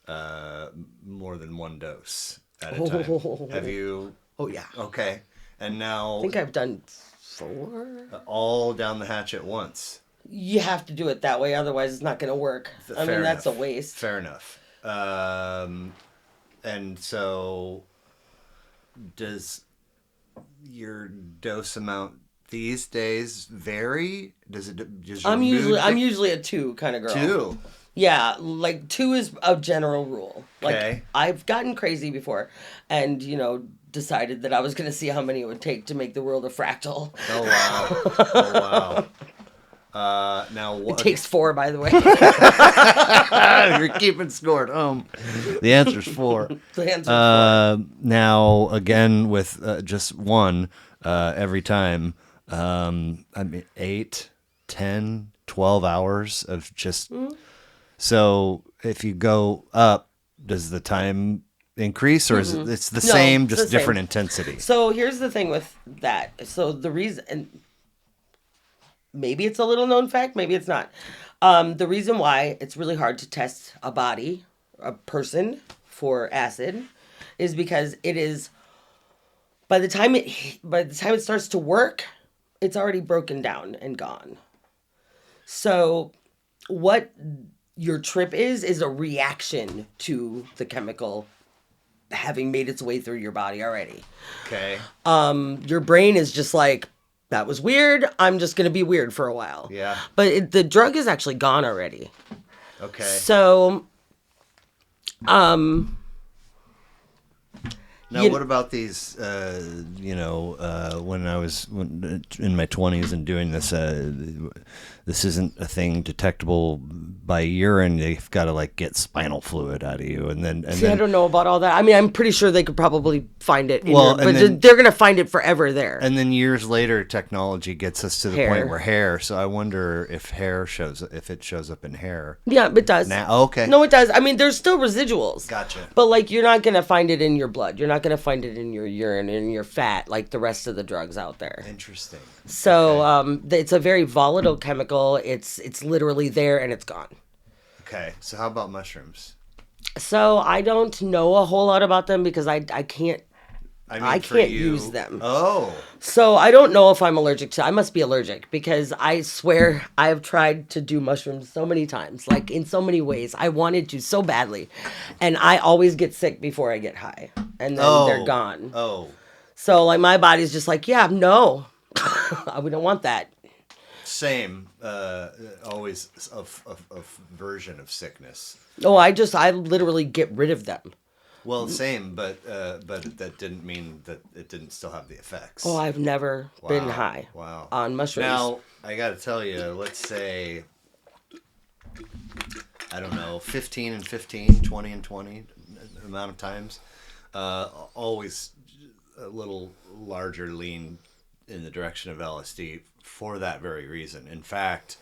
more than one dose at a time. Have you? Oh yeah. Okay. And now I think I've done 4. all down the hatch at once. You have to do it that way, otherwise it's not going to work. I mean, that's a enough. waste. Fair enough. And so, does your dose amount these days vary? Does your I'm mood usually a 2 kind of girl. 2? Yeah, like 2 is a general rule. Like Okay. I've gotten crazy before, and decided that I was going to see how many it would take to make the world a fractal. Oh wow. Oh wow. Now It what? takes 4, by the way. You're keeping score at home. The answer's 4. The answer's 4. Now again with just 1 every time. I mean 8, 10, 12 hours of just. So if you go up, does the time increase, or is it's the same, just different intensity? So here's the thing with that. So the reason, and maybe it's a little known fact, maybe it's not. The reason why it's really hard to test a person for acid, is because it is by the time it starts to work, it's already broken down and gone. So what your trip is a reaction to the chemical having made its way through your body already. Okay. Your brain is just like, that was weird. I'm just going to be weird for a while. Yeah. But the drug is actually gone already. Okay. So, Now, what about these, when I was in my 20s and doing this, this isn't a thing detectable by urine. They've got to, get spinal fluid out of you. And then I don't know about all that. I mean, I'm pretty sure they could probably find it. Well, but they're going to find it forever there. And then years later, technology gets us to the Hair. point where hair. So I wonder if it shows up in hair. Yeah, it does. Okay. No, it does. I mean, there's still residuals. Gotcha. But, you're not going to find it in your blood. You're not going to find it in your urine, in your fat, like the rest of the drugs out there. Interesting. So, it's a very volatile chemical. It's literally there and it's gone. Okay. So how about mushrooms? So I don't know a whole lot about them because I can't I can't use them. Oh. So I don't know if I'm allergic to. I must be allergic because I swear I have tried to do mushrooms so many times, in so many ways. I wanted to so badly, and I always get sick before I get high, and then they're gone. Oh. So my body's just like, yeah, no, we don't want that. Same. Always a version of sickness. Oh, I literally get rid of them. Well, same, but that didn't mean that it didn't still have the effects. Oh, I've never been high on mushrooms. Now, I got to tell you, let's say, I don't know, 15 and 15, 20 and 20 amount of times, always a little larger lean in the direction of LSD for that very reason. In fact,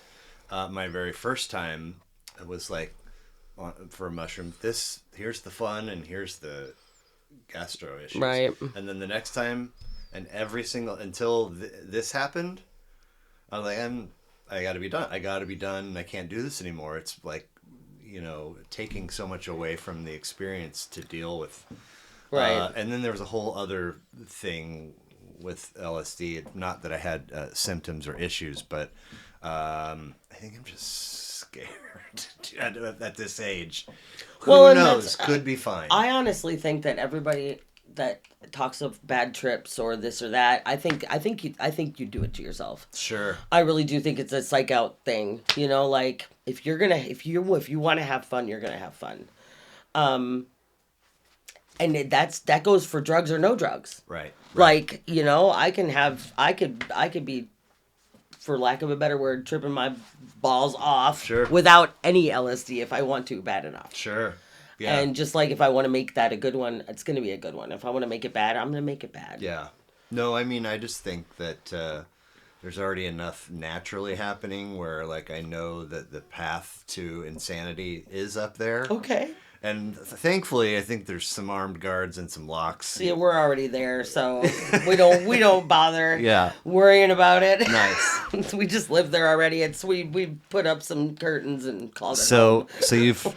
my very first time was for a mushroom, here's the fun and here's the gastro issues. Right. And then the next time, and every single, until this happened, I was like, I gotta be done. I gotta be done. I can't do this anymore. It's taking so much away from the experience to deal with. Right. And then there was a whole other thing with LSD. Not that I had symptoms or issues, but I think I'm just scared at this age. Who knows? Could be fine. I honestly think that everybody that talks of bad trips or this or that, I think you do it to yourself. Sure. I really do think it's a psych out thing. If you want to have fun, you're gonna have fun. And that goes for drugs or no drugs. Right. I could be, for lack of a better word, tripping my balls off without any LSD if I want to bad enough. Sure. Yeah. And just if I want to make that a good one, it's going to be a good one. If I want to make it bad, I'm going to make it bad. Yeah. No, I mean, I just think that there's already enough naturally happening where, I know that the path to insanity is up there. Okay. And thankfully, I think there's some armed guards and some locks. See, we're already there, so we don't bother worrying about it. Nice. We just live there already. We put up some curtains and called it home. So you've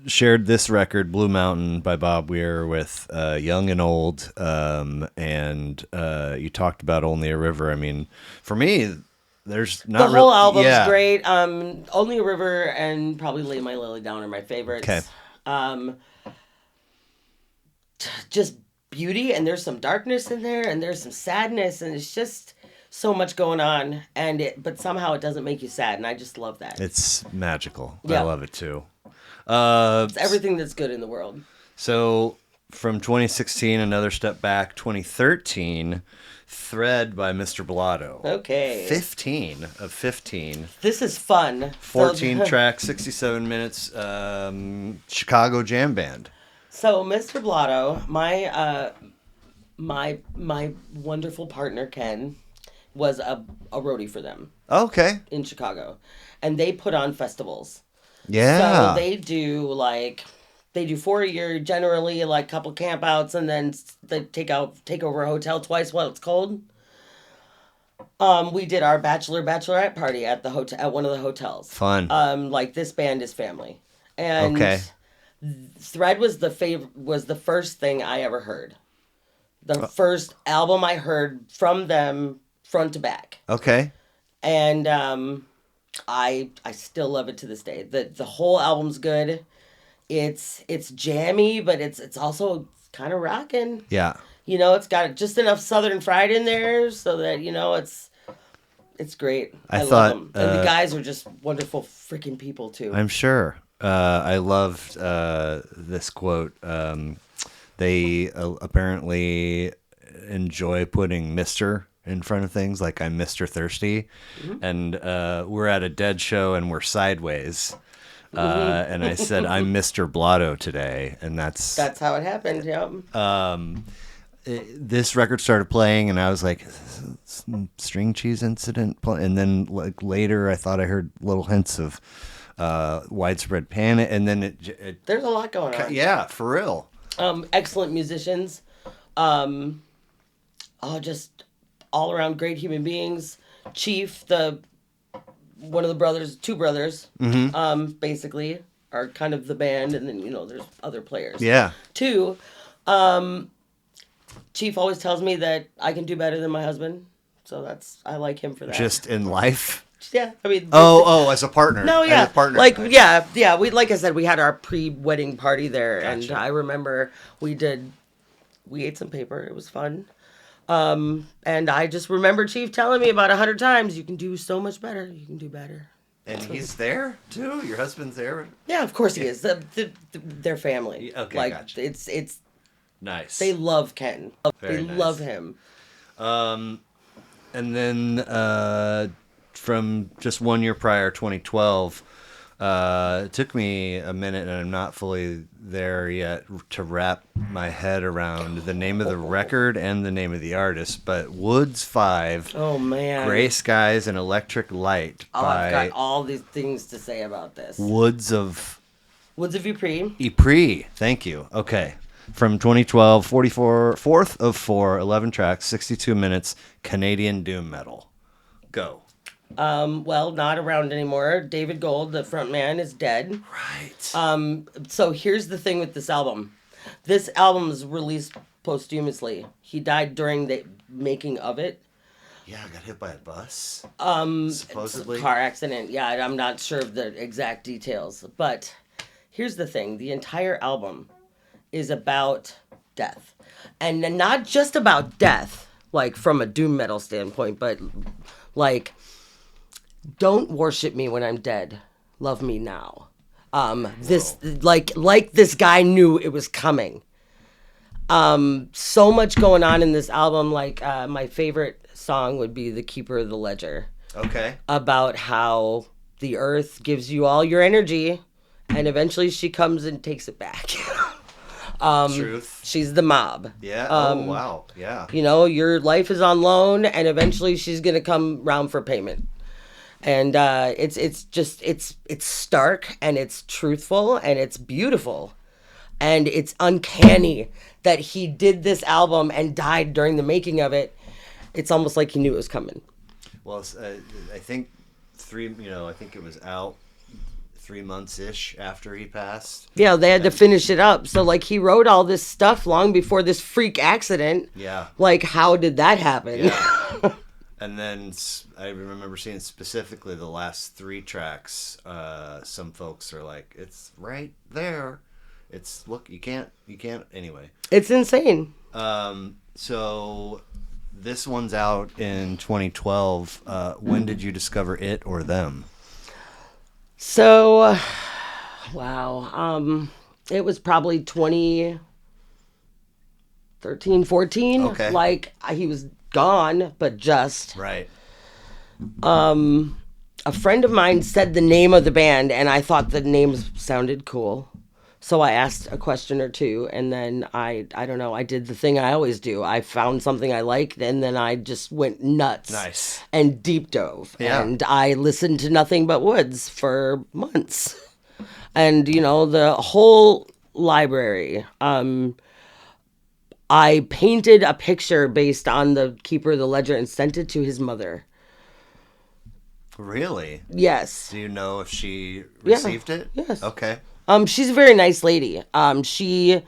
shared this record, Blue Mountain by Bob Weir, with Young and Old, and you talked about Only a River. I mean, for me, there's not the whole album's great. Only a River and probably Lay My Lily Down are my favorites. Okay. Just beauty, and there's some darkness in there, and there's some sadness, and it's just so much going on, but somehow it doesn't make you sad, and I just love that. It's magical. I Yeah. love it too. It's everything that's good in the world. So from 2016, another step back, 2013, Thread by Mr. Blotto. Okay. 15 of 15. This is fun. 14 tracks, 67 minutes, Chicago jam band. So Mr. Blotto, my wonderful partner Ken was a roadie for them Okay. in Chicago, and they put on festivals. Yeah. So they do 4 a year, generally, like a couple campouts, and then they take over a hotel twice while it's cold. We did our bachelorette party at the hotel, at one of the hotels. Fun. Like this band is family, and Okay. Thread was the first thing I ever heard. The first album I heard from them front to back. Okay. And I still love it to this day. The whole album's good. It's jammy, but it's also kind of rocking. Yeah. You know, it's got just enough Southern fried in there so that, you know, it's great. I love them. And the guys are just wonderful freaking people too. I'm sure. I loved this quote. They apparently enjoy putting Mr. in front of things, like I'm Mr. Thirsty. Mm-hmm. And we're at a Dead show and we're sideways. And I said, I'm Mr. Blotto today. And that's how it happened, yeah. This record started playing and I was like, string cheese incident. And then like later I thought I heard little hints of widespread panic. And then it there's a lot going on. Yeah, for real. Excellent musicians. Just all around great human beings. Chief, one of the brothers, two brothers, basically, are kind of the band, and then, you know, there's other players. Yeah. Two, Chief always tells me that I can do better than my husband, so I like him for that. Just in life? Yeah, I mean... as a partner. No, yeah. As a partner. Like, yeah. Like I said, we had our pre-wedding party there, Gotcha. and I remember we ate some paper. It was fun. And I just remember Chief telling me about 100 times, you can do so much better. You can do better. And he's there, too? Your husband's there? Yeah, of course he is. Their family. Okay, like, gotcha. It's nice. They love Ken. Very they nice. love him. And then from just 1 year prior, 2012, it took me a minute, and I'm not fully there yet to wrap my head around the name of the record and the name of the artist, but Woods 5, Oh, man. Gray Skies and Electric Light I've by got all these things to say about this. Woods of Ypres. Ypres. Thank you. Okay. From 2012, 4th of 4, 11 tracks, 62 minutes, Canadian doom metal. Go. Well, not around anymore. David Gold, the front man, is dead. Right. So here's the thing with this album. This album is released posthumously. He died during the making of it. Yeah, I got hit by a bus. Supposedly. It's a car accident. Yeah, I'm not sure of the exact details. But here's the thing. The entire album is about death. And not just about death, like from a doom metal standpoint, but like, don't worship me when I'm dead. Love me now. This like this guy knew it was coming. So much going on in this album. Like my favorite song would be "The Keeper of the Ledger." Okay. About how the earth gives you all your energy, and eventually she comes and takes it back. Truth. She's the mob. Yeah. Oh wow. Yeah. You know, your life is on loan, and eventually she's gonna come round for payment. And it's stark, and it's truthful, and it's beautiful, and it's uncanny that he did this album and died during the making of it. It's almost like he knew it was coming. Well, I think I think it was out 3 months ish after he passed. Yeah, they had to finish it up. So like he wrote all this stuff long before this freak accident. Yeah. Like how did that happen? Yeah. And then I remember seeing specifically the last 3 tracks. Some folks are like, it's right there. Look, you can't anyway. It's insane. So this one's out in 2012. When did you discover it or them? So, wow. It was probably 2013, 14. Okay. Like, he was gone, but just. Right. A friend of mine said the name of the band, and I thought the names sounded cool. So I asked a question or two, and then I don't know, I did the thing I always do. I found something I liked, and then I just went nuts. Nice. And deep dove. Yeah. And I listened to nothing but Woods for months. And, the whole library. I painted a picture based on the Keeper of the Ledger and sent it to his mother. Really? Yes. Do you know if she received it? Yes. Okay. She's a very nice lady. She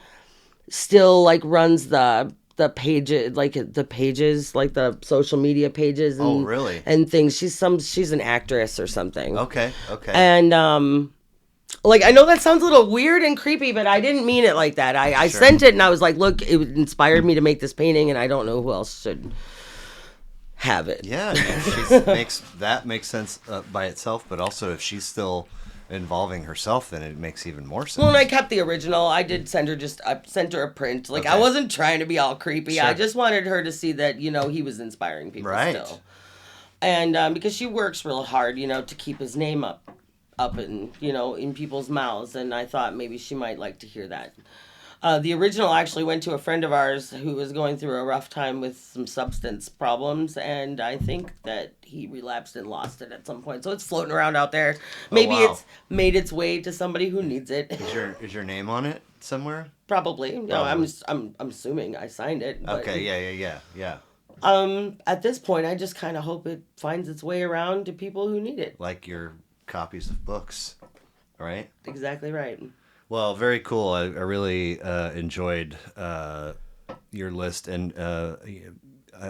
still runs the pages, like the social media pages. And, Oh, really? And things. She's an actress or something. Okay. And I know that sounds a little weird and creepy, but I didn't mean it like that. I Sure. sent it and I was like, look, it inspired me to make this painting, and I don't know who else should have it. Yeah, that makes sense by itself, but also if she's still involving herself, then it makes even more sense. Well, and I kept the original. I did send her a print. Okay. I wasn't trying to be all creepy. Sure. I just wanted her to see that, he was inspiring people still. And because she works real hard, to keep his name up and, in people's mouths. And I thought maybe she might like to hear that. The original actually went to a friend of ours who was going through a rough time with some substance problems, and I think that he relapsed and lost it at some point. So it's floating around out there. Maybe It's made its way to somebody who needs it. Is your name on it somewhere? Probably. No, I'm assuming I signed it. But, Okay. Yeah. At this point, I just kind of hope it finds its way around to people who need it. Like your copies of books, right? Exactly right. Well, very cool. I really enjoyed your list, and I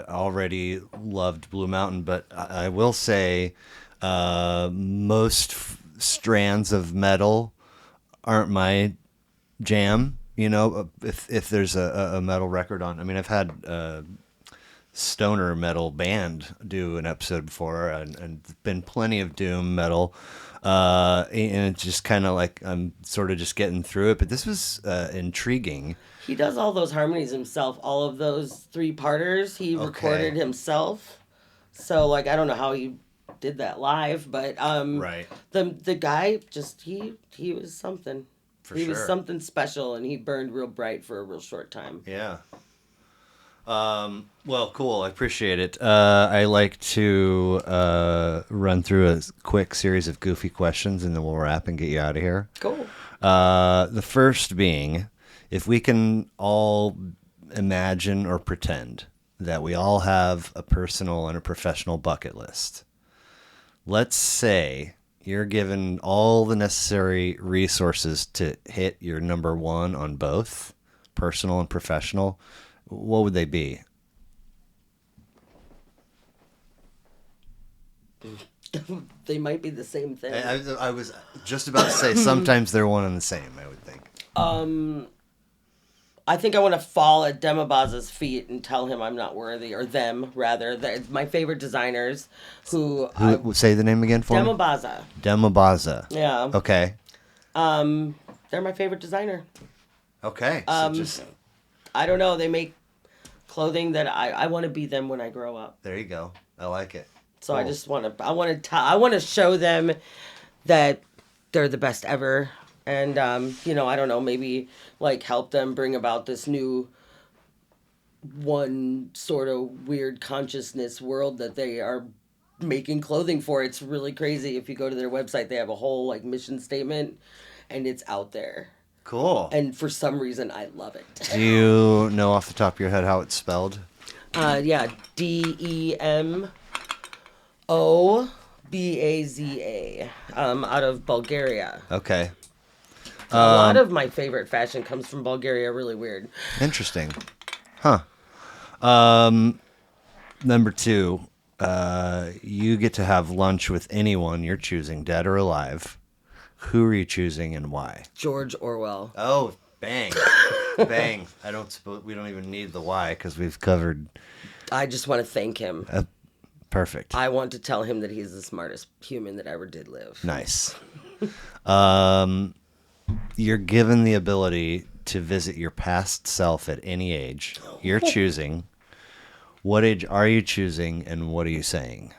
already loved Blue Mountain, but I will say most strands of metal aren't my jam. If there's a metal record on, I mean, I've had stoner metal band do an episode before, and been plenty of doom metal. And it's just kind of like I'm sort of just getting through it, but this was intriguing. He does all those harmonies himself. All of those 3-parters he recorded himself. So I don't know how he did that live, but Right. The guy just he was something. He was sure. something special, and he burned real bright for a real short time. Yeah. Well, cool. I appreciate it. I like to run through a quick series of goofy questions, and then we'll wrap and get you out of here. Cool. The first being, if we can all imagine or pretend that we all have a personal and a professional bucket list. Let's say you're given all the necessary resources to hit your number one on both, personal and professional. What would they be? They might be the same thing. I was just about to say sometimes they're one and the same, I would think. I think I want to fall at Demabaza's feet and tell him I'm not worthy, or them, rather. They're my favorite designers who say the name again for me? Demabaza. Demabaza. Yeah. Okay. They're my favorite designer. Okay. So I don't know. They make clothing that I want to be them when I grow up. there you go. I like it. So Cool. I just want to. I want to show them that they're the best ever, and I don't know. Maybe help them bring about this new one sort of weird consciousness world that they are making clothing for. It's really crazy. If you go to their website, they have a whole mission statement, and it's out there. Cool. And for some reason, I love it. Do you know off the top of your head how it's spelled? Yeah, DEMOBAZA, out of Bulgaria. Okay. A lot of my favorite fashion comes from Bulgaria. Really weird. Interesting. Huh. Number 2, you get to have lunch with anyone you're choosing, dead or alive. Who are you choosing and why? George Orwell. Oh, bang. Bang. We don't even need the why because we've covered I just want to thank him. Perfect. I want to tell him that he's the smartest human that ever did live. Nice. You're given the ability to visit your past self at any age. You're choosing. What age are you choosing, and what are you saying?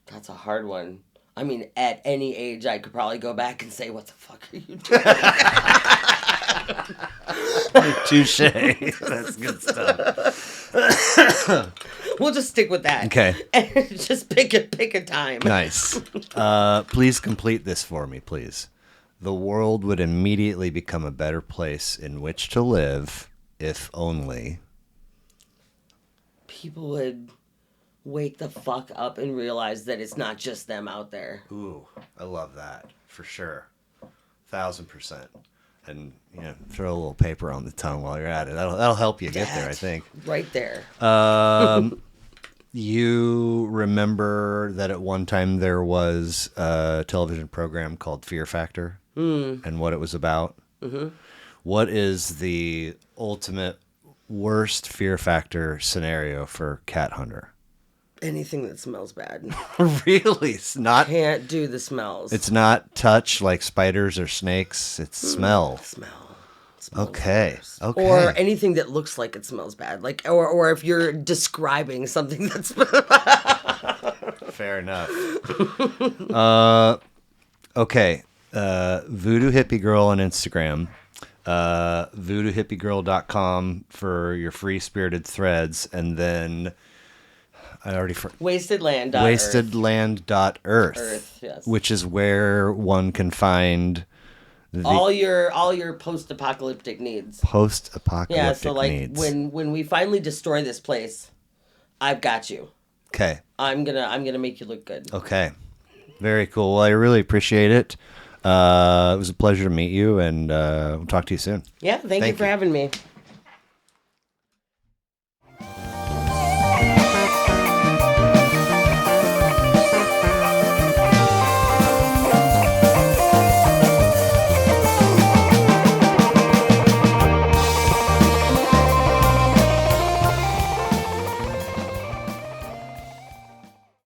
That's a hard one. I mean, at any age, I could probably go back and say, what the fuck are you doing? Touche. That's good stuff. We'll just stick with that. Okay. And just pick a time. Nice. Please complete this for me, please. The world would immediately become a better place in which to live if only... People would wake the fuck up and realize that it's not just them out there. Ooh, I love that. For sure. 1,000%. And, throw a little paper on the tongue while you're at it. That'll help you get there, I think. Right there. You remember that at one time there was a television program called Fear Factor and what it was about? Mm-hmm. What is the ultimate worst Fear Factor scenario for Kat Hunter? Anything that smells bad. Really? It's not... Can't do the smells. It's not touch like spiders or snakes. It's smell. Smells Okay. worse. Okay. Or anything that looks like it smells bad. Like, or if you're describing something that's... Fair enough. Okay. Voodoo Hippie Girl on Instagram. VoodooHippieGirl.com for your free spirited threads. And then... Wastedland.earth. Earth, yes. Which is where one can find all your post-apocalyptic needs. Post-apocalyptic yeah, so like needs. when we finally destroy this place, I've got you. Okay. I'm gonna make you look good. Okay. Very cool. Well, I really appreciate it. It was a pleasure to meet you, and we'll talk to you soon. Yeah, thank you for having me.